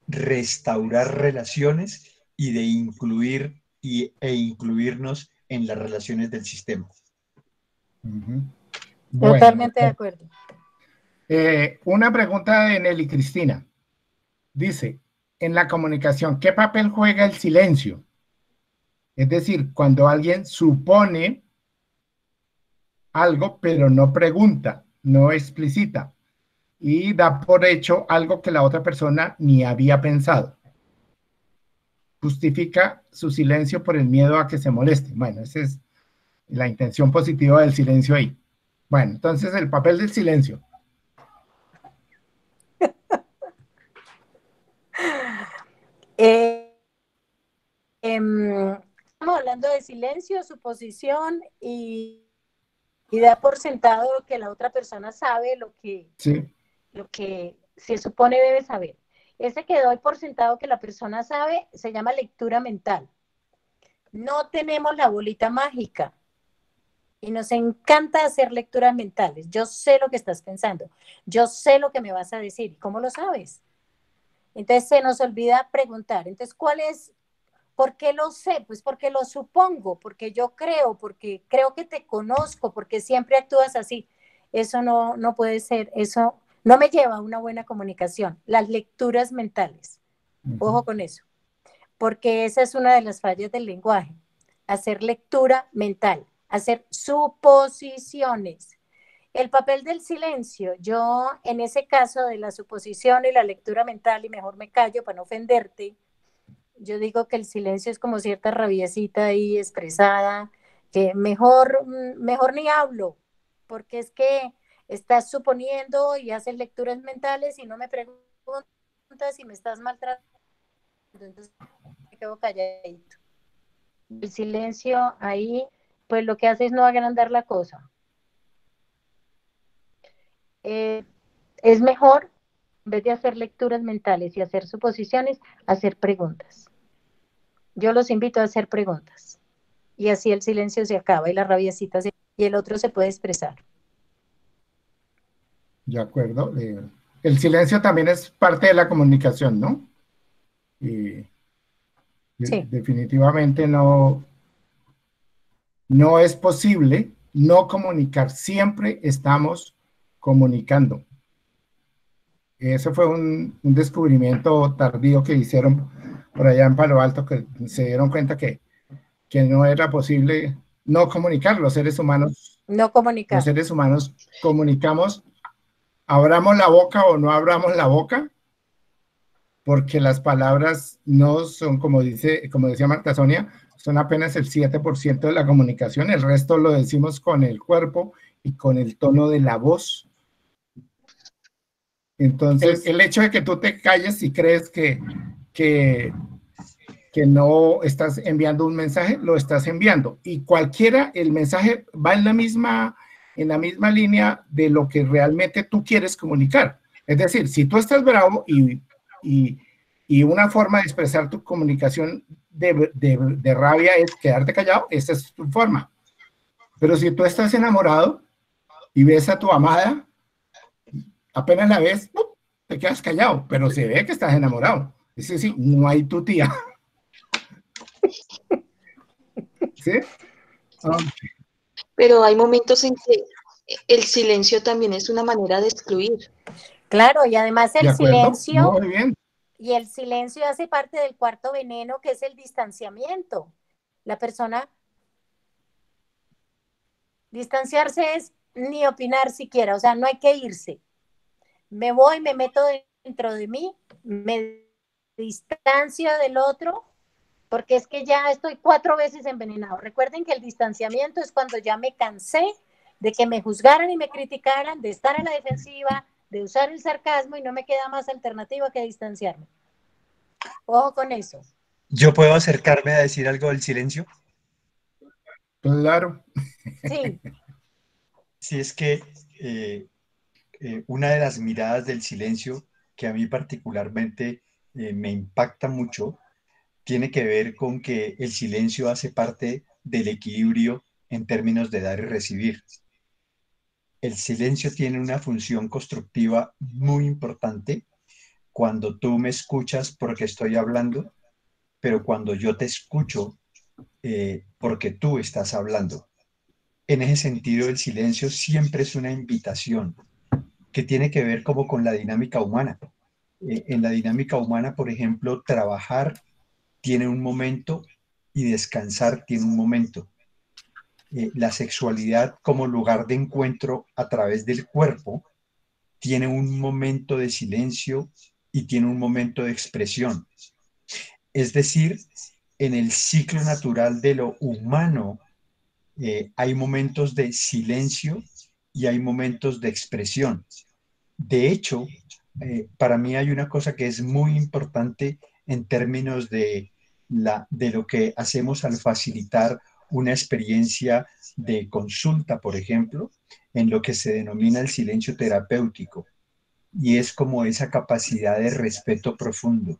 restaurar relaciones y de incluir e incluirnos en las relaciones del sistema. Bueno, totalmente de acuerdo. Una pregunta de Nelly Cristina. Dice, en la comunicación, ¿qué papel juega el silencio? Es decir, cuando alguien supone algo, pero no pregunta, no explicita, y da por hecho algo que la otra persona ni había pensado. Justifica su silencio por el miedo a que se moleste. Bueno, esa es la intención positiva del silencio ahí. Bueno, entonces el papel del silencio. Estamos hablando de silencio, suposición y da por sentado que la otra persona sabe lo que se supone debe saber. Ese que doy por sentado que la persona sabe se llama lectura mental. No tenemos la bolita mágica y nos encanta hacer lecturas mentales. Yo sé lo que estás pensando, yo sé lo que me vas a decir. ¿Cómo lo sabes? Entonces se nos olvida preguntar. Entonces, ¿cuál es? ¿Por qué lo sé? Pues porque lo supongo, porque yo creo, porque creo que te conozco, porque siempre actúas así. Eso no puede ser, eso no me lleva a una buena comunicación. Las lecturas mentales. Ojo con eso, porque esa es una de las fallas del lenguaje. Hacer lectura mental, hacer suposiciones. El papel del silencio, yo en ese caso de la suposición y la lectura mental, y mejor me callo para no ofenderte, yo digo que el silencio es como cierta rabiecita ahí expresada, que mejor ni hablo, porque es que estás suponiendo y haces lecturas mentales y no me preguntas si me estás maltratando, entonces me quedo calladito. El silencio ahí, pues lo que hace es no agrandar la cosa. Es mejor, en vez de hacer lecturas mentales y hacer suposiciones, hacer preguntas. Yo los invito a hacer preguntas. Y así el silencio se acaba y la rabiecita y el otro se puede expresar. De acuerdo. El silencio también es parte de la comunicación, ¿no? Sí. Definitivamente no es posible no comunicar. Siempre estamos comunicando. Ese fue un descubrimiento tardío que hicieron por allá en Palo Alto, que se dieron cuenta que no era posible no comunicar. Los seres humanos comunicamos, abramos la boca o no abramos la boca, porque las palabras no son, como decía Marta Sonia, son apenas el 7% de la comunicación, el resto lo decimos con el cuerpo y con el tono de la voz. Entonces, el hecho de que tú te calles y crees que no estás enviando un mensaje, lo estás enviando. Y el mensaje va en la misma línea de lo que realmente tú quieres comunicar. Es decir, si tú estás bravo y una forma de expresar tu comunicación de rabia es quedarte callado, esa es tu forma. Pero si tú estás enamorado y ves a tu amada apenas la ves, ¡pum!, te quedas callado, pero se ve que estás enamorado. Dice, sí, no hay tu tía. ¿Sí? Ok, Pero hay momentos en que el silencio también es una manera de excluir. Claro, y además ¿de el acuerdo? silencio, Muy bien. y el silencio hace parte del cuarto veneno, que es el distanciamiento. La persona, distanciarse es ni opinar siquiera, o sea, no hay que irse. Me voy, me meto dentro de mí, me distancio del otro, porque es que ya estoy 4 veces envenenado. Recuerden que el distanciamiento es cuando ya me cansé de que me juzgaran y me criticaran, de estar a la defensiva, de usar el sarcasmo y no me queda más alternativa que distanciarme. Ojo con eso. ¿Yo puedo acercarme a decir algo del silencio? Claro. Sí, Sí, es que una de las miradas del silencio que a mí particularmente me impacta mucho tiene que ver con que el silencio hace parte del equilibrio en términos de dar y recibir. El silencio tiene una función constructiva muy importante cuando tú me escuchas porque estoy hablando, pero cuando yo te escucho porque tú estás hablando. En ese sentido, el silencio siempre es una invitación que tiene que ver como con la dinámica humana. En la dinámica humana, por ejemplo, trabajar tiene un momento y descansar tiene un momento. La sexualidad como lugar de encuentro a través del cuerpo tiene un momento de silencio y tiene un momento de expresión. Es decir, en el ciclo natural de lo humano hay momentos de silencio y hay momentos de expresión. De hecho, para mí hay una cosa que es muy importante en términos de lo que hacemos al facilitar una experiencia de consulta, por ejemplo, en lo que se denomina el silencio terapéutico, y es como esa capacidad de respeto profundo.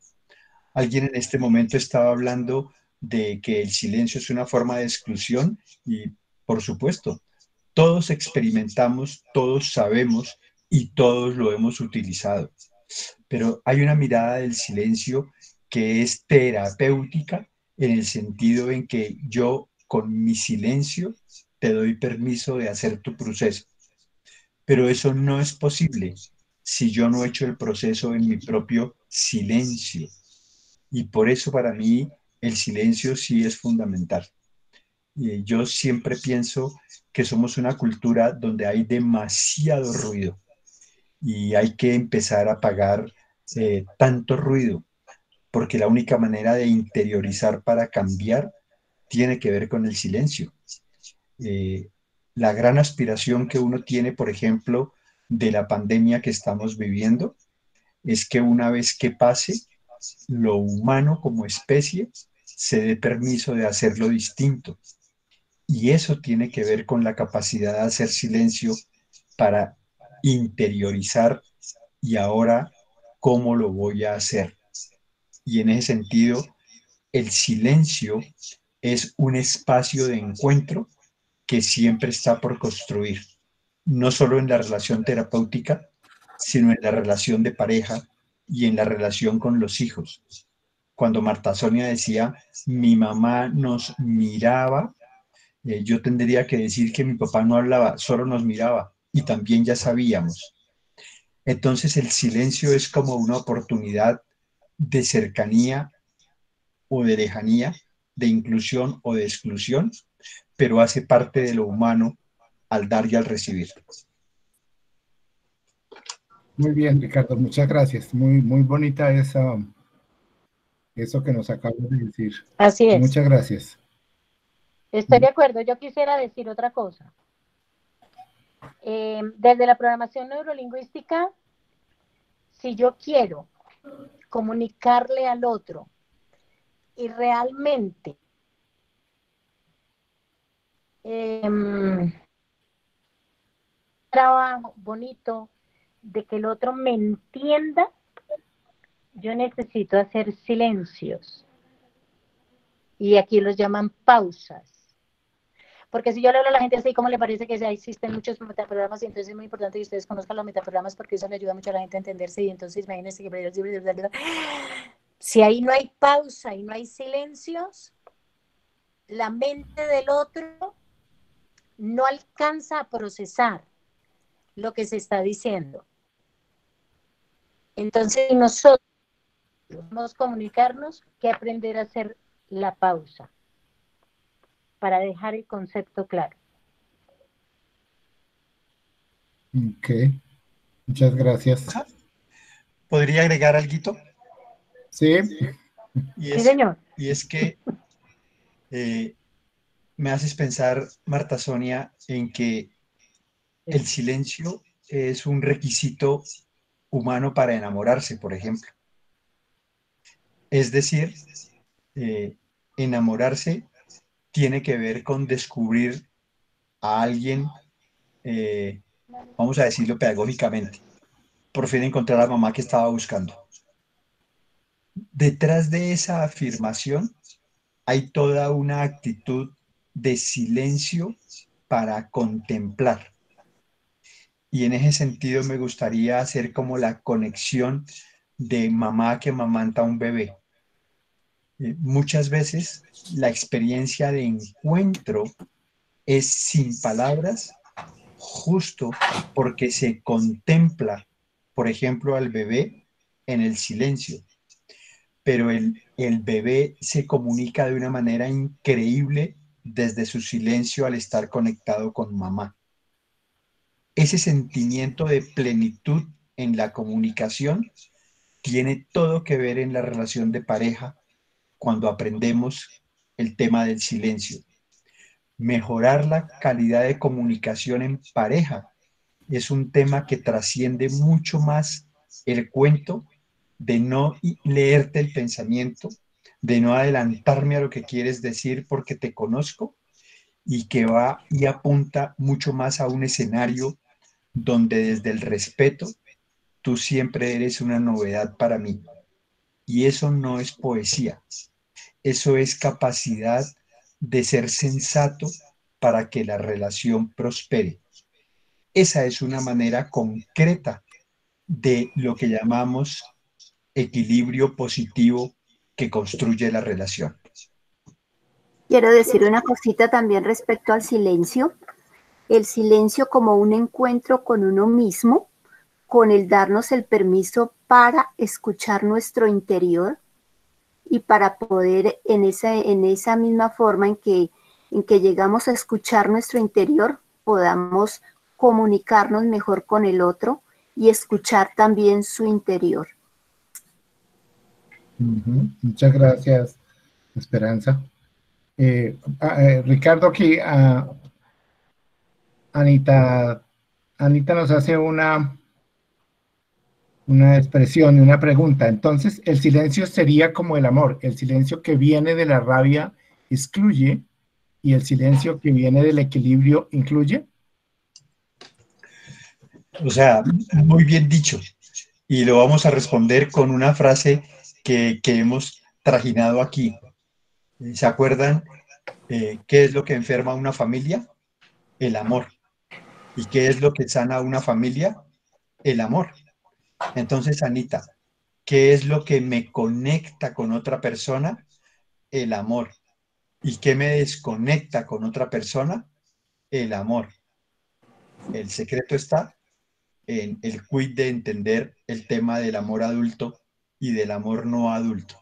Alguien en este momento estaba hablando de que el silencio es una forma de exclusión y, por supuesto, todos experimentamos, todos sabemos y todos lo hemos utilizado. Pero hay una mirada del silencio que es terapéutica en el sentido en que yo con mi silencio te doy permiso de hacer tu proceso. Pero eso no es posible si yo no he hecho el proceso en mi propio silencio. Y por eso para mí el silencio sí es fundamental. Yo siempre pienso que somos una cultura donde hay demasiado ruido y hay que empezar a apagar tanto ruido, porque la única manera de interiorizar para cambiar tiene que ver con el silencio. Eh, la gran aspiración que uno tiene, por ejemplo, de la pandemia que estamos viviendo, es que una vez que pase, lo humano como especie se dé permiso de hacerlo distinto. Y eso tiene que ver con la capacidad de hacer silencio para interiorizar y ahora cómo lo voy a hacer. Y en ese sentido, el silencio es un espacio de encuentro que siempre está por construir, no solo en la relación terapéutica, sino en la relación de pareja y en la relación con los hijos. Cuando Marta Sonia decía, mi mamá nos miraba, yo tendría que decir que mi papá no hablaba, solo nos miraba y también ya sabíamos. Entonces el silencio es como una oportunidad de cercanía o de lejanía, de inclusión o de exclusión, pero hace parte de lo humano al dar y al recibir. Muy bien, Ricardo, muchas gracias. Muy, muy bonita eso que nos acabas de decir. así es. Muchas gracias. Estoy de acuerdo. Yo quisiera decir otra cosa. Desde la programación neurolingüística, si yo quiero comunicarle al otro y realmente trabajo bonito de que el otro me entienda, yo necesito hacer silencios. Y aquí los llaman pausas. porque si yo le hablo a la gente así, ¿cómo le parece que ya existen muchos metaprogramas? Y entonces es muy importante que ustedes conozcan los metaprogramas porque eso le ayuda mucho a la gente a entenderse y entonces imagínense que si ahí no hay pausa y no hay silencios, la mente del otro no alcanza a procesar lo que se está diciendo. Entonces nosotros debemos comunicarnos que aprender a hacer la pausa para dejar el concepto claro. Ok, muchas gracias. ¿Podría agregar algo? Sí. Sí, señor. Y es que me haces pensar, Marta Sonia, en que el silencio es un requisito humano para enamorarse, por ejemplo. Es decir, enamorarse tiene que ver con descubrir a alguien, vamos a decirlo pedagógicamente, por fin encontrar a la mamá que estaba buscando. Detrás de esa afirmación hay toda una actitud de silencio para contemplar. Y en ese sentido me gustaría hacer como la conexión de mamá que amamanta a un bebé. Muchas veces la experiencia de encuentro es sin palabras, justo porque se contempla, por ejemplo, al bebé en el silencio. Pero el bebé se comunica de una manera increíble desde su silencio al estar conectado con mamá. Ese sentimiento de plenitud en la comunicación tiene todo que ver en la relación de pareja cuando aprendemos el tema del silencio. Mejorar la calidad de comunicación en pareja es un tema que trasciende mucho más el cuento de no leerte el pensamiento, de no adelantarme a lo que quieres decir porque te conozco, y que va y apunta mucho más a un escenario donde desde el respeto tú siempre eres una novedad para mí. Y eso no es poesía, eso es capacidad de ser sensato para que la relación prospere. Esa es una manera concreta de lo que llamamos equilibrio positivo que construye la relación. Quiero decir una cosita también respecto al silencio. El silencio como un encuentro con uno mismo, con el darnos el permiso para escuchar nuestro interior y para poder en esa misma forma en que llegamos a escuchar nuestro interior, podamos comunicarnos mejor con el otro y escuchar también su interior. Muchas gracias, Esperanza. Ricardo, aquí Anita nos hace una expresión y una pregunta. Entonces, el silencio sería como el amor. El silencio que viene de la rabia excluye y el silencio que viene del equilibrio incluye. O sea, muy bien dicho. Y lo vamos a responder con una frase que hemos trajinado aquí. ¿Se acuerdan qué es lo que enferma a una familia? El amor. ¿Y qué es lo que sana a una familia? El amor. Entonces, Anita, ¿qué es lo que me conecta con otra persona? El amor. ¿Y qué me desconecta con otra persona? El amor. El secreto está en el quid de entender el tema del amor adulto y del amor no adulto.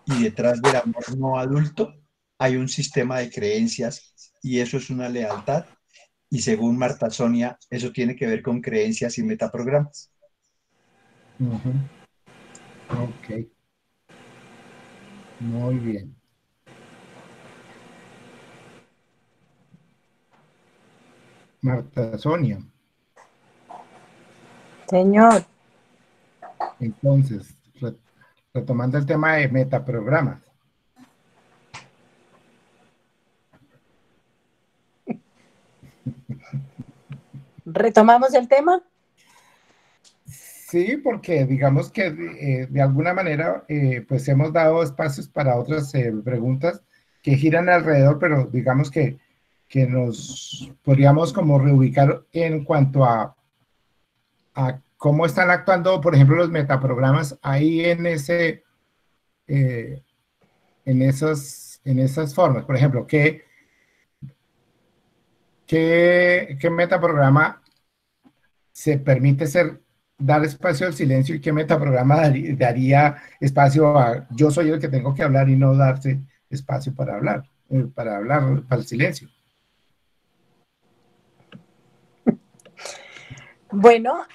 Y detrás del amor no adulto hay un sistema de creencias y eso es una lealtad. Y según Marta Sonia, eso tiene que ver con creencias y metaprogramas. Ok. Muy bien. Marta Sonia. Señor. Entonces, retomando el tema de metaprogramas. ¿Retomamos el tema? Sí, porque digamos que de alguna manera pues hemos dado espacios para otras preguntas que giran alrededor, pero digamos que que nos podríamos como reubicar en cuanto a cómo están actuando, por ejemplo, los metaprogramas ahí en esas formas. Por ejemplo, ¿qué metaprograma se permite dar espacio al silencio y qué metaprograma daría espacio a yo soy el que tengo que hablar y no darse espacio para hablar, para el silencio? Bueno,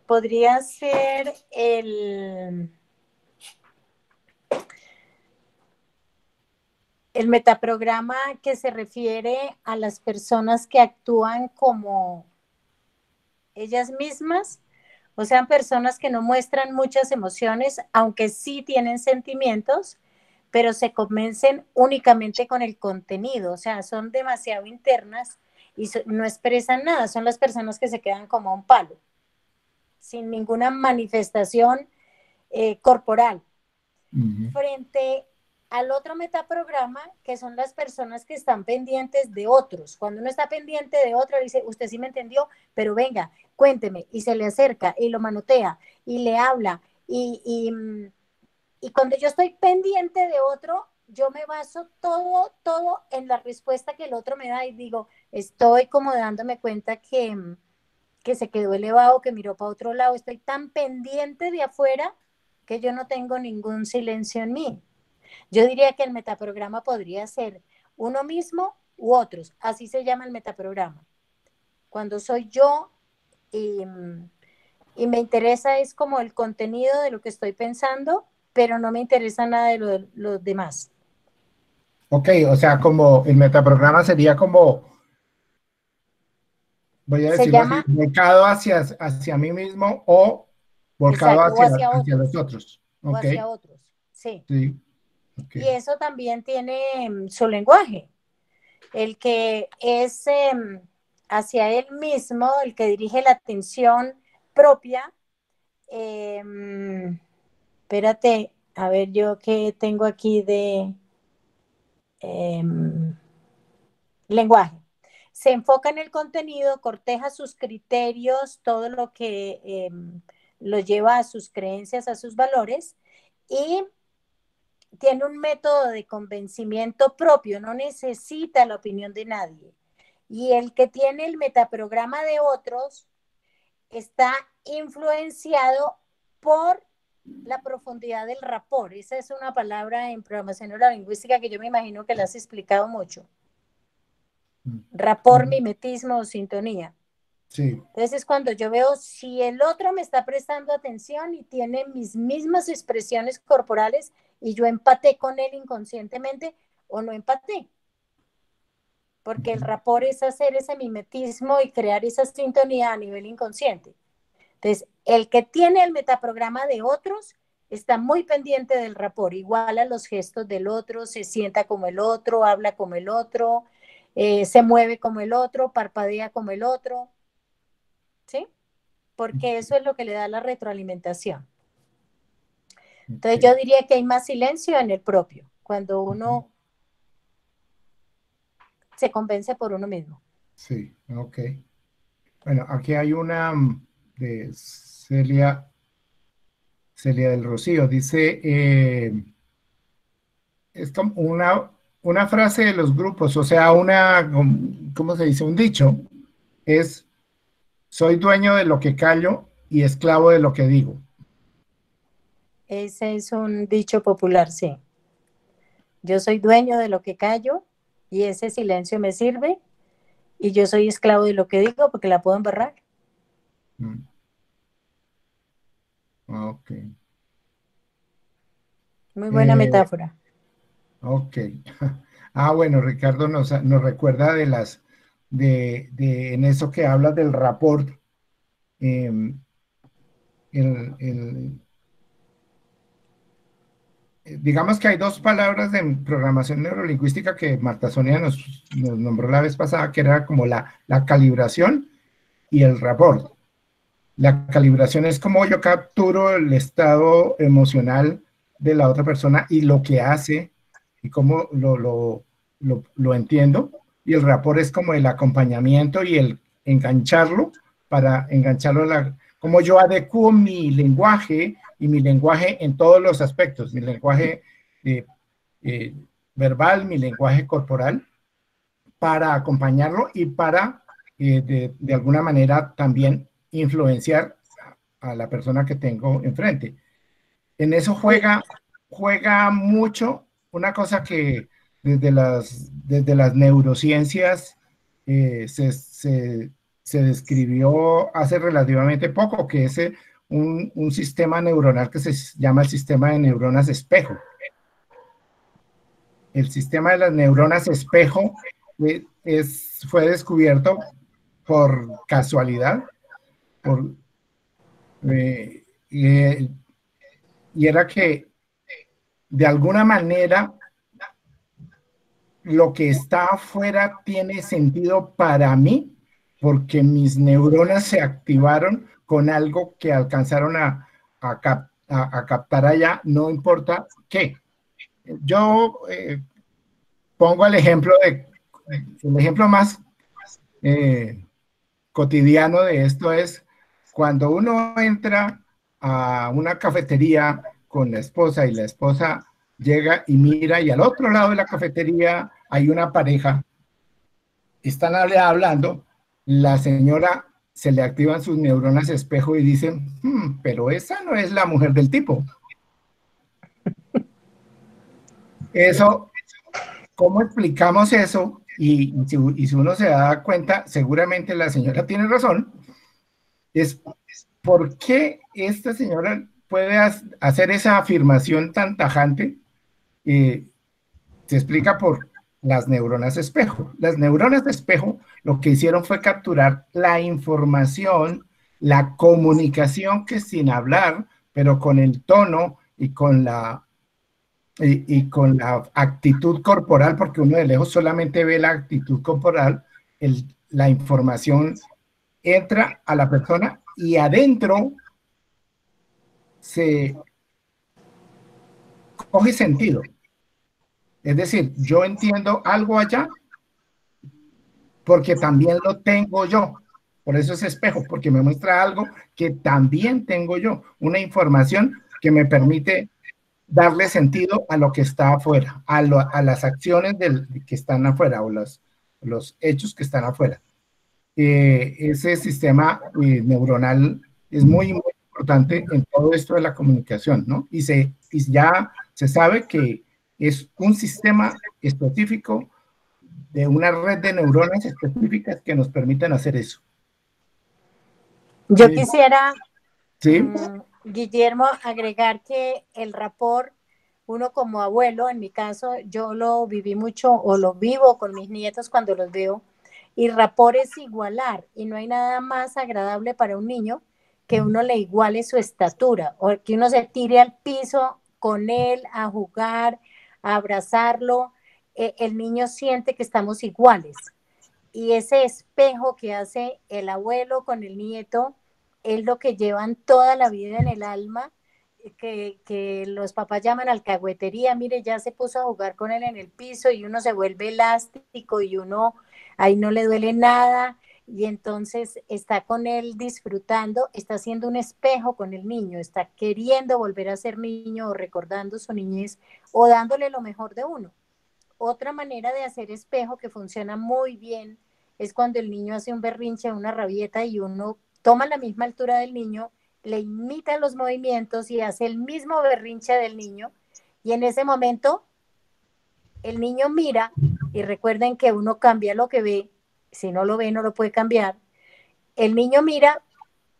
podría ser el metaprograma que se refiere a las personas que actúan como ellas mismas, o sea, personas que no muestran muchas emociones, aunque sí tienen sentimientos, pero se convencen únicamente con el contenido, o sea, son demasiado internas y no expresan nada, son las personas que se quedan como un palo, sin ninguna manifestación corporal. Frente al otro metaprograma, que son las personas que están pendientes de otros. Cuando uno está pendiente de otro, dice, usted sí me entendió, pero venga, cuénteme, y se le acerca, y lo manotea, y le habla, y cuando yo estoy pendiente de otro, yo me baso todo en la respuesta que el otro me da, y digo, estoy como dándome cuenta que se quedó elevado, que miró para otro lado, estoy tan pendiente de afuera que yo no tengo ningún silencio en mí. Yo diría que el metaprograma podría ser uno mismo u otros, así se llama el metaprograma. Cuando soy yo y me interesa es como el contenido de lo que estoy pensando, pero no me interesa nada de los demás. Ok, o sea, como el metaprograma sería como, voy a decirlo así, volcado hacia mí mismo o volcado hacia los otros. O hacia otros, sí. Sí. Okay. Y eso también tiene su lenguaje. El que es hacia él mismo, el que dirige la atención propia. Espérate, a ver yo qué tengo aquí de lenguaje. Se enfoca en el contenido, corteja sus criterios, todo lo que lo lleva a sus creencias, a sus valores, y tiene un método de convencimiento propio, no necesita la opinión de nadie. Y el que tiene el metaprograma de otros está influenciado por la profundidad del rapport. Esa es una palabra en programación neurolingüística que yo me imagino que la has explicado mucho. Rapport, mimetismo o sintonía. Sí. Entonces, cuando yo veo si el otro me está prestando atención y tiene mis mismas expresiones corporales y yo empaté con él inconscientemente o no empaté. Porque el rapport es hacer ese mimetismo y crear esa sintonía a nivel inconsciente. Entonces, el que tiene el metaprograma de otros está muy pendiente del rapport, igual a los gestos del otro, se sienta como el otro, habla como el otro, se mueve como el otro, parpadea como el otro. ¿Sí? Porque eso es lo que le da la retroalimentación. Entonces yo diría que hay más silencio en el propio, cuando uno se convence por uno mismo. Sí, ok. Bueno, aquí hay una de Celia del Rocío. Dice, es como una frase de los grupos, o sea, ¿cómo se dice? Un dicho, es, soy dueño de lo que callo y esclavo de lo que digo. Ese es un dicho popular, sí. Yo soy dueño de lo que callo y ese silencio me sirve y yo soy esclavo de lo que digo porque la puedo embarrar. Ok. Muy buena metáfora. Ok. Bueno, Ricardo nos recuerda en eso que hablas del rapport, digamos que hay dos palabras de programación neurolingüística que Marta Sonia nos nombró la vez pasada, que era como la calibración y el rapport. La calibración es como yo capturo el estado emocional de la otra persona y lo que hace y cómo lo lo entiendo, y el rapport es como el acompañamiento y el engancharlo, para engancharlo como yo adecuo mi lenguaje, y mi lenguaje en todos los aspectos, mi lenguaje verbal, mi lenguaje corporal, para acompañarlo y para de alguna manera también influenciar a la persona que tengo enfrente. En eso juega mucho una cosa que desde las neurociencias se describió hace relativamente poco, que es un sistema neuronal que se llama el sistema de neuronas espejo. El sistema de las neuronas espejo fue descubierto por casualidad, y era que de alguna manera lo que está afuera tiene sentido para mí, porque mis neuronas se activaron con algo que alcanzaron a captar allá, no importa qué. Yo pongo el ejemplo más cotidiano de esto es cuando uno entra a una cafetería con la esposa y la esposa llega y mira, y al otro lado de la cafetería hay una pareja, están hablando, la señora se le activan sus neuronas espejo y dicen, pero esa no es la mujer del tipo. Eso, ¿cómo explicamos eso? Y si uno se da cuenta, seguramente la señora tiene razón, es por qué esta señora puede hacer esa afirmación tan tajante. Se explica por las neuronas espejo. Las neuronas espejo lo que hicieron fue capturar la información, la comunicación que sin hablar, pero con el tono y con la actitud corporal, porque uno de lejos solamente ve la actitud corporal, la información entra a la persona y adentro se coge sentido. Es decir, yo entiendo algo allá porque también lo tengo yo. Por eso es espejo, porque me muestra algo que también tengo yo, una información que me permite darle sentido a lo que está afuera, a las acciones que están afuera, o los hechos que están afuera. Ese sistema neuronal es muy, muy importante en todo esto de la comunicación, ¿no? Y ya se sabe que es un sistema específico de una red de neuronas específicas que nos permiten hacer eso. Yo quisiera, ¿sí? Guillermo, agregar que el rapport, uno como abuelo, en mi caso, yo lo viví mucho o lo vivo con mis nietos cuando los veo, y rapport es igualar, y no hay nada más agradable para un niño que uno le iguale su estatura, o que uno se tire al piso con él a jugar, a abrazarlo. El niño siente que estamos iguales, y ese espejo que hace el abuelo con el nieto es lo que llevan toda la vida en el alma, que los papás llaman alcahuetería. Mire, ya se puso a jugar con él en el piso y uno se vuelve elástico y uno ahí no le duele nada, y entonces está con él disfrutando, está haciendo un espejo con el niño, está queriendo volver a ser niño o recordando su niñez o dándole lo mejor de uno. Otra manera de hacer espejo que funciona muy bien es cuando el niño hace un berrinche, una rabieta, y uno toma la misma altura del niño, le imita los movimientos y hace el mismo berrinche del niño, y en ese momento el niño mira, y recuerden que uno cambia lo que ve, si no lo ve no lo puede cambiar. El niño mira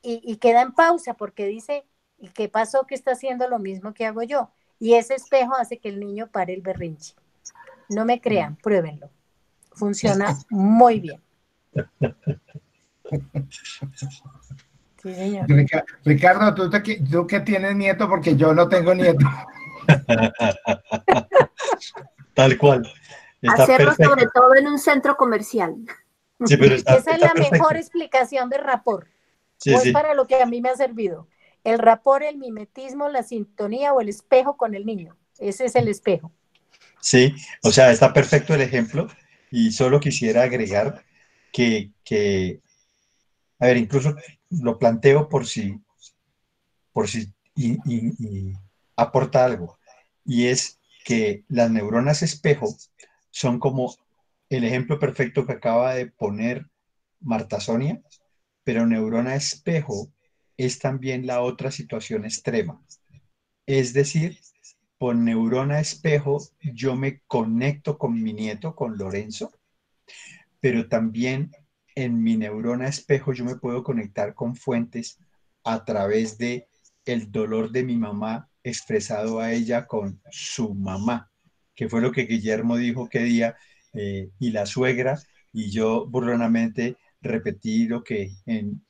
y queda en pausa porque dice, ¿y qué pasó? Que está haciendo lo mismo que hago yo, y ese espejo hace que el niño pare el berrinche. No me crean, pruébenlo, funciona muy bien. Sí, señor. Ricardo, tú que tienes nieto, porque yo no tengo nieto. Tal cual. Está hacerlo perfecto. sobre todo en un centro comercial. Sí, pero Esa es la perfecto. mejor explicación de rapport. Sí, Pues sí. para lo que a mí me ha servido. El rapport, el mimetismo, la sintonía o el espejo con el niño. Ese es el espejo. Sí, o sea, está perfecto el ejemplo y solo quisiera agregar a ver, incluso lo planteo por si y aporta algo, y es que las neuronas espejo son como el ejemplo perfecto que acaba de poner Marta Sonia, pero neurona espejo es también la otra situación extrema. Es decir, por neurona espejo yo me conecto con mi nieto, con Lorenzo, pero también en mi neurona espejo yo me puedo conectar con fuentes a través de el dolor de mi mamá expresado a ella con su mamá, que fue lo que Guillermo dijo que día, y la suegra, y yo burlonamente repetí lo que en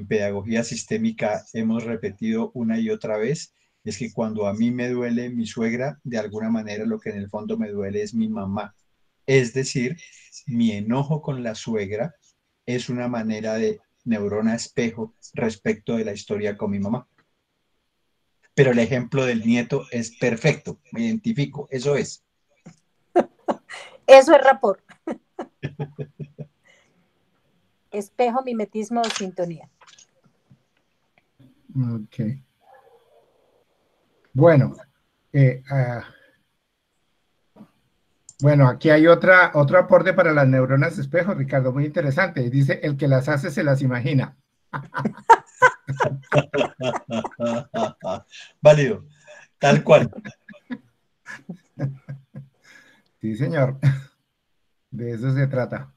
pedagogía sistémica hemos repetido una y otra vez, es que cuando a mí me duele mi suegra, de alguna manera lo que en el fondo me duele es mi mamá. Es decir, mi enojo con la suegra es una manera de neurona espejo respecto de la historia con mi mamá. Pero el ejemplo del nieto es perfecto, me identifico, eso es. Eso es rapport. Espejo, mimetismo o sintonía. Ok. Bueno, bueno, aquí hay otro aporte para las neuronas espejo, Ricardo, muy interesante. Dice, el que las hace se las imagina. Válido, tal cual. Sí, señor. De eso se trata.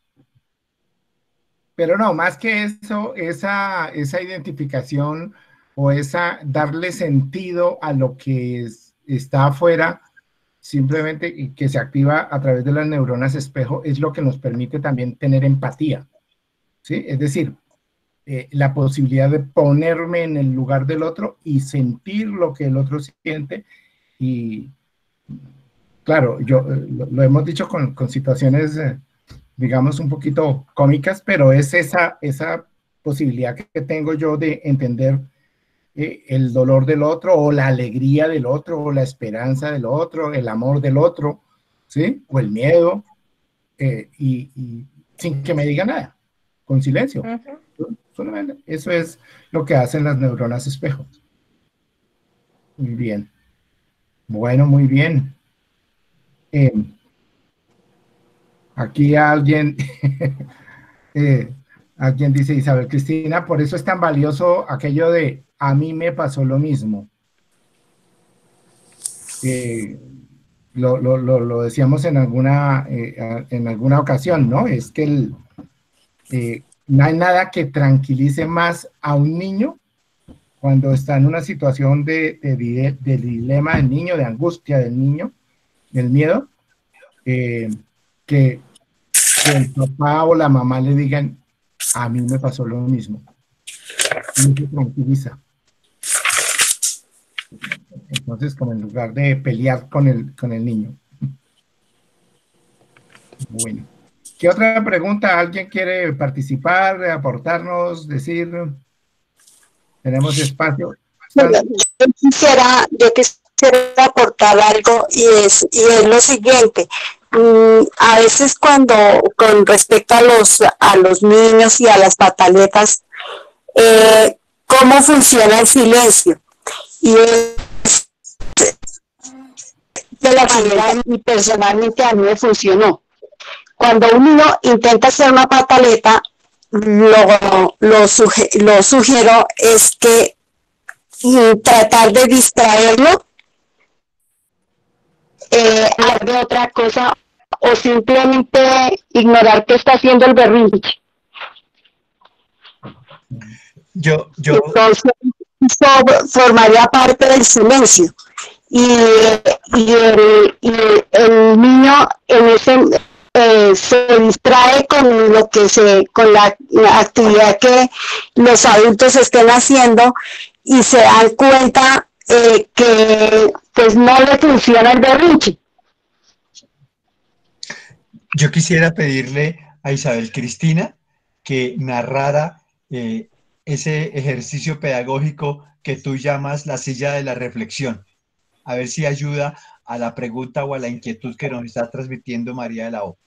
Pero no, más que eso, esa identificación o darle sentido a lo que está afuera, simplemente y que se activa a través de las neuronas espejo, es lo que nos permite también tener empatía, ¿sí? Es decir, la posibilidad de ponerme en el lugar del otro y sentir lo que el otro siente. Y claro, lo hemos dicho con situaciones, digamos, un poquito cómicas, pero es esa posibilidad que tengo yo de entender el dolor del otro, o la alegría del otro, o la esperanza del otro, el amor del otro, ¿sí? O el miedo, y sin que me diga nada, con silencio. Solamente eso es lo que hacen las neuronas espejo. Muy bien. Bueno, muy bien. Aquí alguien dice, Isabel Cristina, por eso es tan valioso aquello de a mí me pasó lo mismo. Lo decíamos en alguna ocasión, ¿no? Es que no hay nada que tranquilice más a un niño cuando está en una situación de dilema del niño, de angustia del niño, del miedo, que el papá o la mamá le digan, a mí me pasó lo mismo. Y se tranquiliza. Entonces, como en lugar de pelear con el niño. Bueno. ¿Qué otra pregunta? ¿Alguien quiere participar, aportarnos, decir? Tenemos espacio. Yo quisiera aportar algo y es lo siguiente. A veces con respecto a los niños y a las pataletas, ¿cómo funciona el silencio? Y es de la manera y personalmente a mí me funcionó. Cuando un niño intenta hacer una pataleta, lo sugiero es que tratar de distraerlo, hablar de otra cosa o simplemente ignorar que está haciendo el berrinche. Entonces, eso formaría parte del silencio. Y el niño en ese se distrae con la actividad que los adultos estén haciendo y se dan cuenta que pues no le funciona el berrinche. Yo quisiera pedirle a Isabel Cristina que narrara ese ejercicio pedagógico que tú llamas la silla de la reflexión. A ver si ayuda a la pregunta o a la inquietud que nos está transmitiendo María de la O.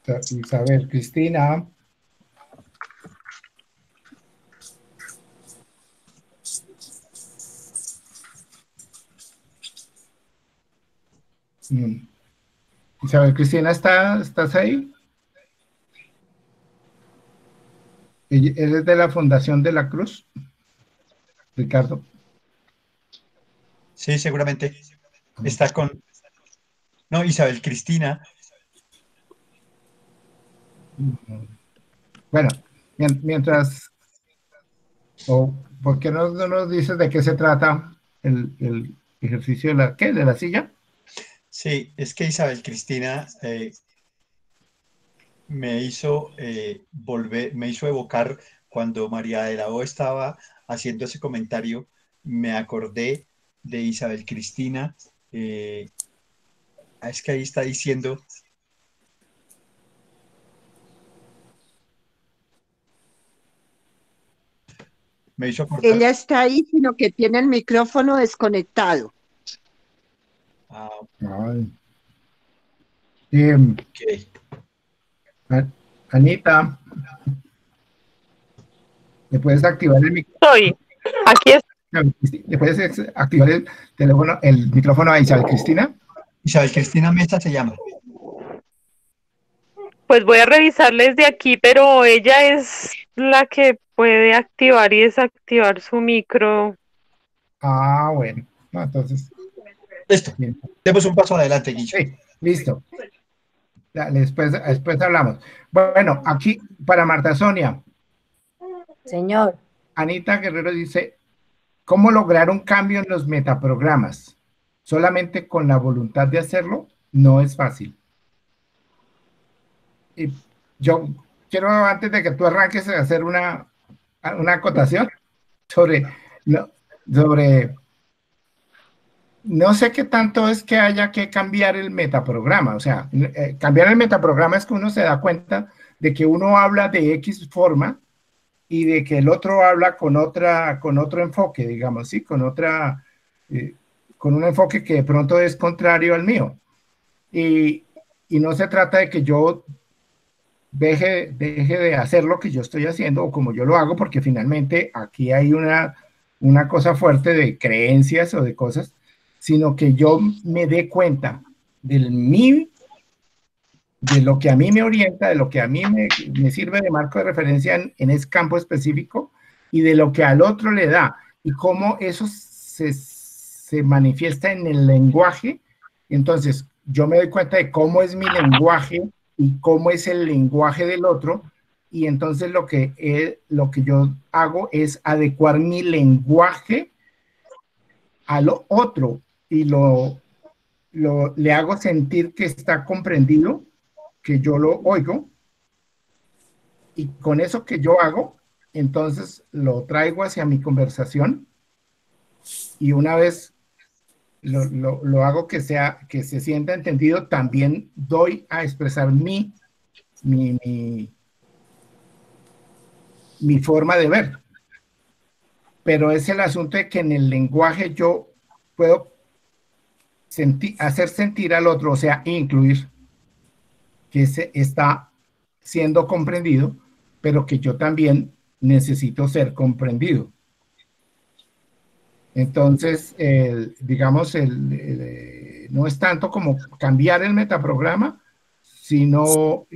Isabel Cristina. Isabel Cristina, ¿estás ahí? ¿Eres de la Fundación de la Cruz, Ricardo? Sí, seguramente. Está con... No, Isabel Cristina. Bueno, mientras... ¿Por qué no nos dices de qué se trata el ejercicio de la, ¿qué? ¿De la silla? Sí, es que Isabel Cristina me hizo me hizo evocar cuando María de la O estaba haciendo ese comentario, me acordé de Isabel Cristina. Es que ahí está diciendo... Me hizo acordar. Ella está ahí, sino que tiene el micrófono desconectado. Okay. Anita, ¿le puedes activar el micrófono? Estoy. Aquí estoy. ¿Le puedes activar el teléfono, el micrófono a Isabel Cristina? Isabel Cristina Mesa se llama. Pues voy a revisarles de aquí, pero ella es la que puede activar y desactivar su micro. Ah, bueno. No, entonces. Listo. Bien. Demos un paso adelante, Guillo. Sí, listo. Dale, después hablamos. Bueno, aquí para Marta Sonia. Señor. Anita Guerrero dice, ¿cómo lograr un cambio en los metaprogramas? Solamente con la voluntad de hacerlo no es fácil. Y yo quiero, antes de que tú arranques, hacer una acotación sobre no sé qué tanto es que haya que cambiar el metaprograma. O sea, cambiar el metaprograma es que uno se da cuenta de que uno habla de X forma y de que el otro habla con otro enfoque, digamos, ¿sí? Con un enfoque que de pronto es contrario al mío. Y no se trata de que yo deje de hacer lo que yo estoy haciendo o como yo lo hago, porque finalmente aquí hay una cosa fuerte de creencias o de cosas, sino que yo me dé cuenta de lo que a mí me orienta, de lo que a mí me sirve de marco de referencia en ese campo específico y de lo que al otro le da y cómo eso se manifiesta en el lenguaje. Entonces, yo me doy cuenta de cómo es mi lenguaje y cómo es el lenguaje del otro, y entonces lo que yo hago es adecuar mi lenguaje al otro y le hago sentir que está comprendido, que yo lo oigo, y con eso que yo hago, entonces lo traigo hacia mi conversación, y una vez lo hago que se sienta entendido, también doy a expresar mi forma de ver. Pero es el asunto de que en el lenguaje yo puedo hacer sentir al otro, o sea, incluir que se está siendo comprendido, pero que yo también necesito ser comprendido. Entonces, digamos, no es tanto como cambiar el metaprograma, sino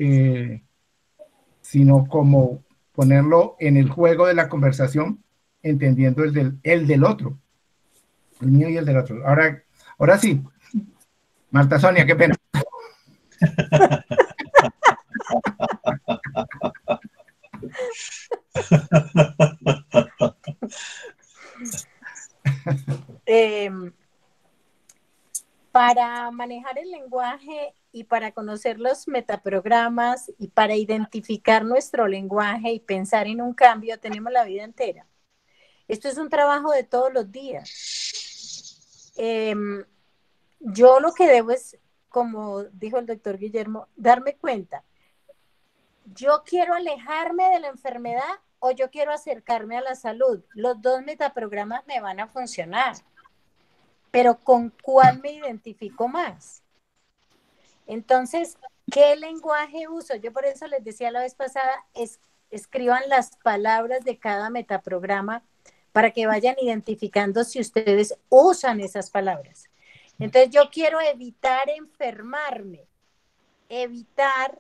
como ponerlo en el juego de la conversación, entendiendo el del otro, el mío y el del otro. Ahora sí, Marta Sonia, qué pena. Para manejar el lenguaje y para conocer los metaprogramas y para identificar nuestro lenguaje y pensar en un cambio, tenemos la vida entera. Esto es un trabajo de todos los días. Yo lo que debo es como dijo el doctor Guillermo, darme cuenta, yo quiero alejarme de la enfermedad o yo quiero acercarme a la salud. Los dos metaprogramas me van a funcionar, pero ¿con cuál me identifico más? Entonces, ¿qué lenguaje uso? Yo por eso les decía la vez pasada, escriban las palabras de cada metaprograma para que vayan identificando si ustedes usan esas palabras. Entonces, yo quiero evitar enfermarme. Evitar,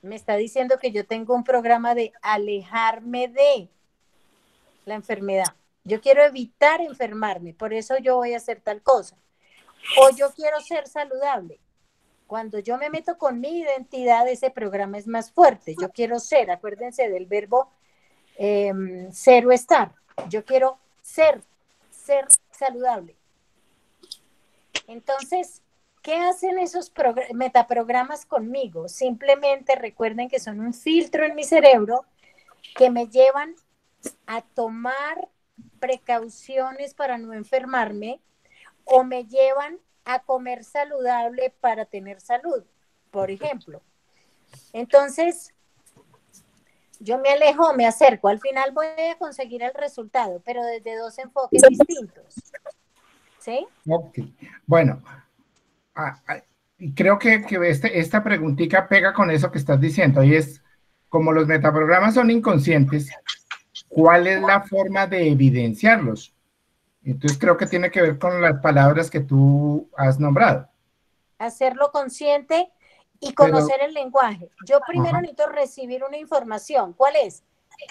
me está diciendo que yo tengo un programa de alejarme de la enfermedad. Yo quiero evitar enfermarme, por eso yo voy a hacer tal cosa. O yo quiero ser saludable. Cuando yo me meto con mi identidad, ese programa es más fuerte. Yo quiero ser, acuérdense del verbo ser o estar. Yo quiero ser saludable. Entonces, ¿qué hacen esos metaprogramas conmigo? Simplemente recuerden que son un filtro en mi cerebro que me llevan a tomar precauciones para no enfermarme o me llevan a comer saludable para tener salud, por ejemplo. Entonces, yo me alejo, me acerco, al final voy a conseguir el resultado, pero desde dos enfoques distintos. ¿Sí? Ok. Bueno, creo que esta preguntita pega con eso que estás diciendo, y es, como los metaprogramas son inconscientes, ¿cuál es la forma de evidenciarlos? Entonces creo que tiene que ver con las palabras que tú has nombrado. Hacerlo consciente y conocer el lenguaje. Yo primero necesito recibir una información. ¿Cuál es?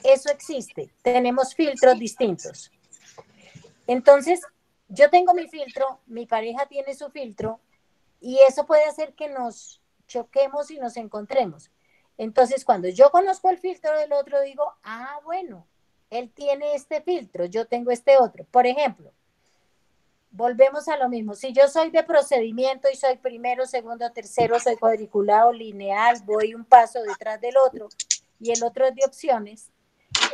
Eso existe. Tenemos filtros distintos. Entonces, yo tengo mi filtro, mi pareja tiene su filtro, y eso puede hacer que nos choquemos y nos encontremos. Entonces, cuando yo conozco el filtro del otro, digo, ah, bueno, él tiene este filtro, yo tengo este otro. Por ejemplo, volvemos a lo mismo. Si yo soy de procedimiento y soy primero, segundo, tercero, soy cuadriculado, lineal, voy un paso detrás del otro y el otro es de opciones,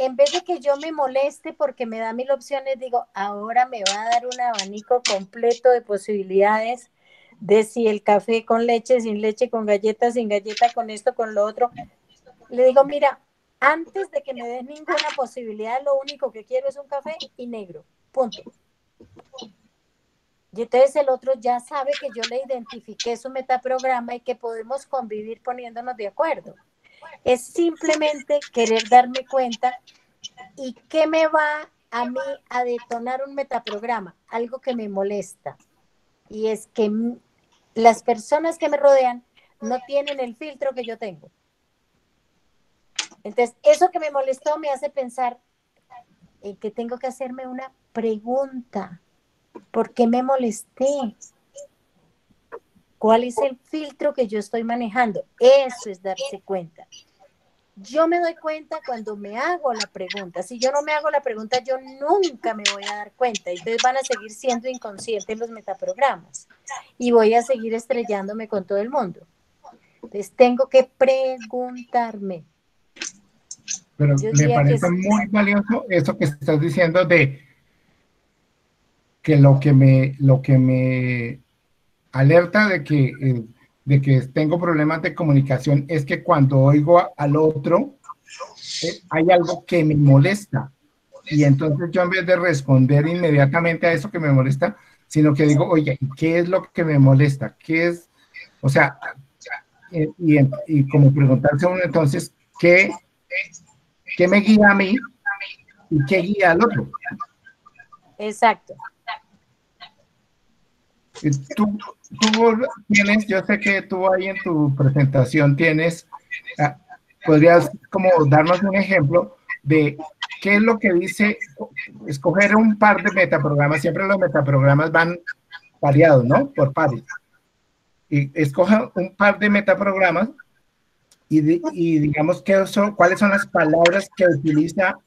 en vez de que yo me moleste porque me da 1000 opciones, digo, ahora me va a dar un abanico completo de posibilidades de si el café con leche, sin leche, con galleta, sin galleta, con esto, con lo otro. Le digo, mira, antes de que me des ninguna posibilidad, lo único que quiero es un café y negro, punto. Y entonces el otro ya sabe que yo le identifiqué su metaprograma y que podemos convivir poniéndonos de acuerdo. Es simplemente querer darme cuenta y qué me va a mí a detonar un metaprograma, algo que me molesta. Y es que las personas que me rodean no tienen el filtro que yo tengo. Entonces, eso que me molestó me hace pensar en que tengo que hacerme una pregunta. ¿Por qué me molesté? ¿Cuál es el filtro que yo estoy manejando? Eso es darse cuenta. Yo me doy cuenta cuando me hago la pregunta. Si yo no me hago la pregunta, yo nunca me voy a dar cuenta. Entonces van a seguir siendo inconscientes los metaprogramas. Y voy a seguir estrellándome con todo el mundo. Entonces tengo que preguntarme. Pero me parece muy valioso eso que estás diciendo de que lo que me alerta de que tengo problemas de comunicación es que cuando oigo al otro hay algo que me molesta, y entonces yo, en vez de responder inmediatamente a eso que me molesta, sino que digo, oye, ¿qué es lo que me molesta? ¿Qué es? O sea, y como preguntarse uno entonces, ¿qué me guía a mí y qué guía al otro? Exacto. Tú tienes, yo sé que tú ahí en tu presentación tienes, podrías como darnos un ejemplo de qué es lo que dice, escoger un par de metaprogramas. Siempre los metaprogramas van variados, ¿no? Por pares. Y escoja un par de metaprogramas y digamos cuáles son las palabras que utiliza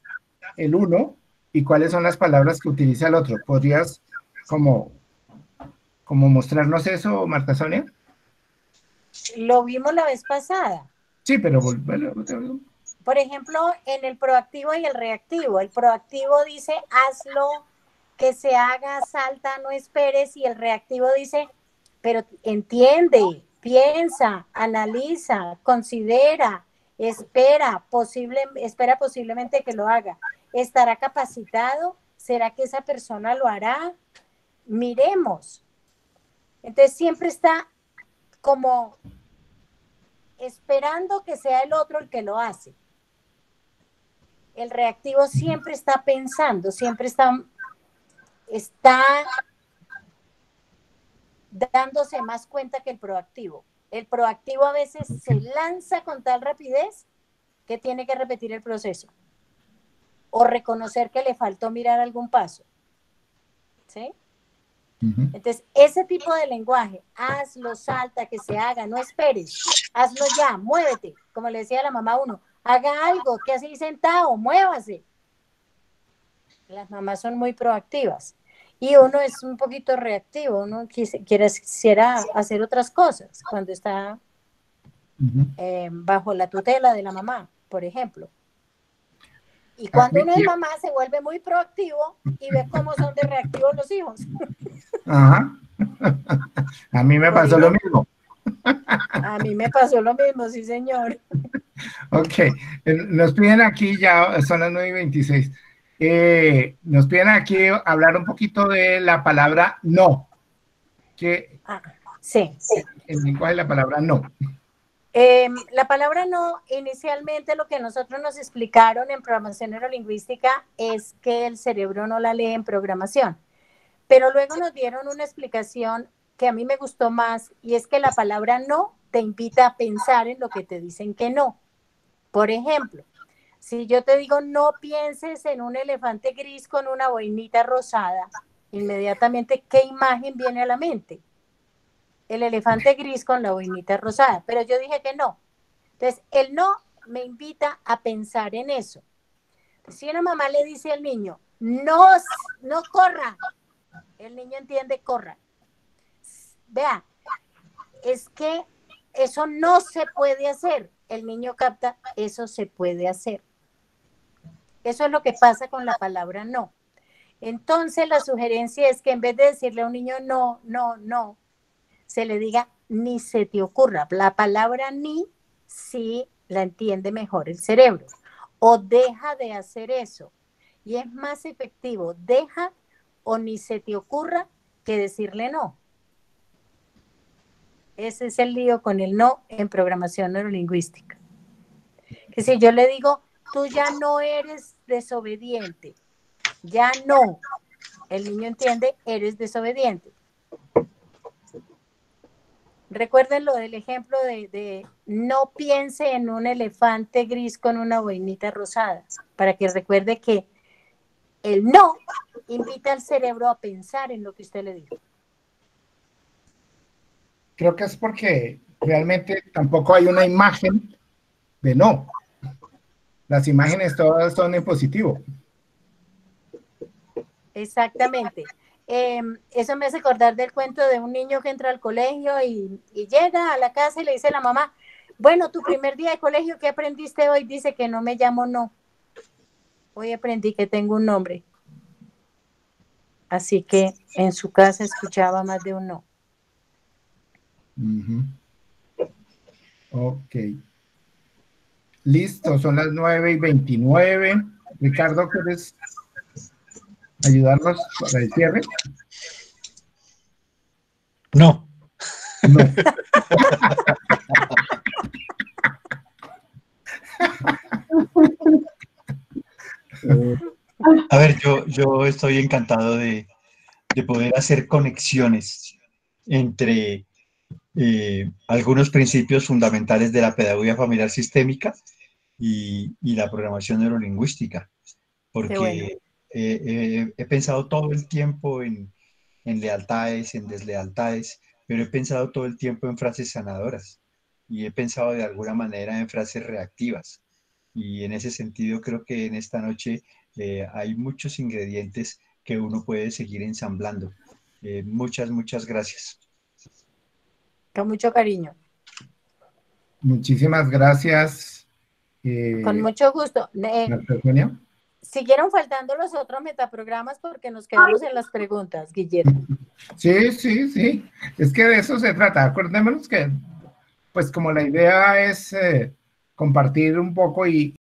el uno y cuáles son las palabras que utiliza el otro. ¿Podrías como mostrarnos eso, Marta Sonia? Lo vimos la vez pasada. Sí, pero por ejemplo, en el proactivo y el reactivo. El proactivo dice, hazlo, que se haga, salta, no esperes. Y el reactivo dice, pero entiende, piensa, analiza, considera, espera posiblemente que lo haga. ¿Estará capacitado? ¿Será que esa persona lo hará? Miremos. Entonces siempre está como esperando que sea el otro el que lo hace. El reactivo siempre está pensando, siempre está dándose más cuenta que el proactivo. El proactivo a veces se lanza con tal rapidez que tiene que repetir el proceso o reconocer que le faltó mirar algún paso. ¿Sí? Entonces, ese tipo de lenguaje, hazlo, salta, que se haga, no esperes, hazlo ya, muévete, como le decía la mamá a uno, haga algo, que así sentado, muévase. Las mamás son muy proactivas y uno es un poquito reactivo, uno quisiera hacer otras cosas cuando está bajo la tutela de la mamá, por ejemplo. Y cuando uno es mamá se vuelve muy proactivo y ve cómo son de reactivos los hijos. Ajá. A mí me pasó lo mismo. A mí me pasó lo mismo, sí, señor. Ok, nos piden aquí, ya son las 9:26, nos piden aquí hablar un poquito de la palabra no. Sí. El lenguaje de la palabra no. La palabra no, inicialmente lo que nosotros nos explicaron en programación neurolingüística es que el cerebro no la lee en programación, pero luego nos dieron una explicación que a mí me gustó más y es que la palabra no te invita a pensar en lo que te dicen que no. Por ejemplo, si yo te digo no pienses en un elefante gris con una boinita rosada, inmediatamente, ¿qué imagen viene a la mente? El elefante gris con la boinita rosada, pero yo dije que no. Entonces, el no me invita a pensar en eso. Si una mamá le dice al niño, no corra, el niño entiende corra. Vea, es que eso no se puede hacer. El niño capta, eso se puede hacer. Eso es lo que pasa con la palabra no. Entonces, la sugerencia es que en vez de decirle a un niño no, se le diga ni se te ocurra. La palabra ni sí la entiende mejor el cerebro. O deja de hacer eso. Y es más efectivo, deja o ni se te ocurra que decirle no. Ese es el lío con el no en programación neurolingüística. Que si yo le digo, tú ya no eres desobediente, ya no, el niño entiende, eres desobediente. Recuerden lo del ejemplo de no piense en un elefante gris con una boinita rosada, para que recuerde que el no invita al cerebro a pensar en lo que usted le dijo. Creo que es porque realmente tampoco hay una imagen de no. Las imágenes todas son en positivo. Exactamente. Eso me hace acordar del cuento de un niño que entra al colegio y llega a la casa y le dice a la mamá, bueno, tu primer día de colegio, ¿qué aprendiste hoy? Dice que no me llamo no. Hoy aprendí que tengo un nombre. Así que en su casa escuchaba más de un no. Ok. Listo, son las 9:29. Ricardo, ¿quieres ayudarnos para el cierre? No. A ver, yo estoy encantado de poder hacer conexiones entre algunos principios fundamentales de la pedagogía familiar sistémica y la programación neurolingüística, porque he pensado todo el tiempo en lealtades, en deslealtades, pero he pensado todo el tiempo en frases sanadoras y he pensado de alguna manera en frases reactivas. Y en ese sentido creo que en esta noche hay muchos ingredientes que uno puede seguir ensamblando. Muchas gracias. Con mucho cariño. Muchísimas gracias. Con mucho gusto. Siguieron faltando los otros metaprogramas porque nos quedamos en las preguntas, Guillermo. Sí, sí, sí. Es que de eso se trata. Acordémonos que, pues como la idea es compartir un poco y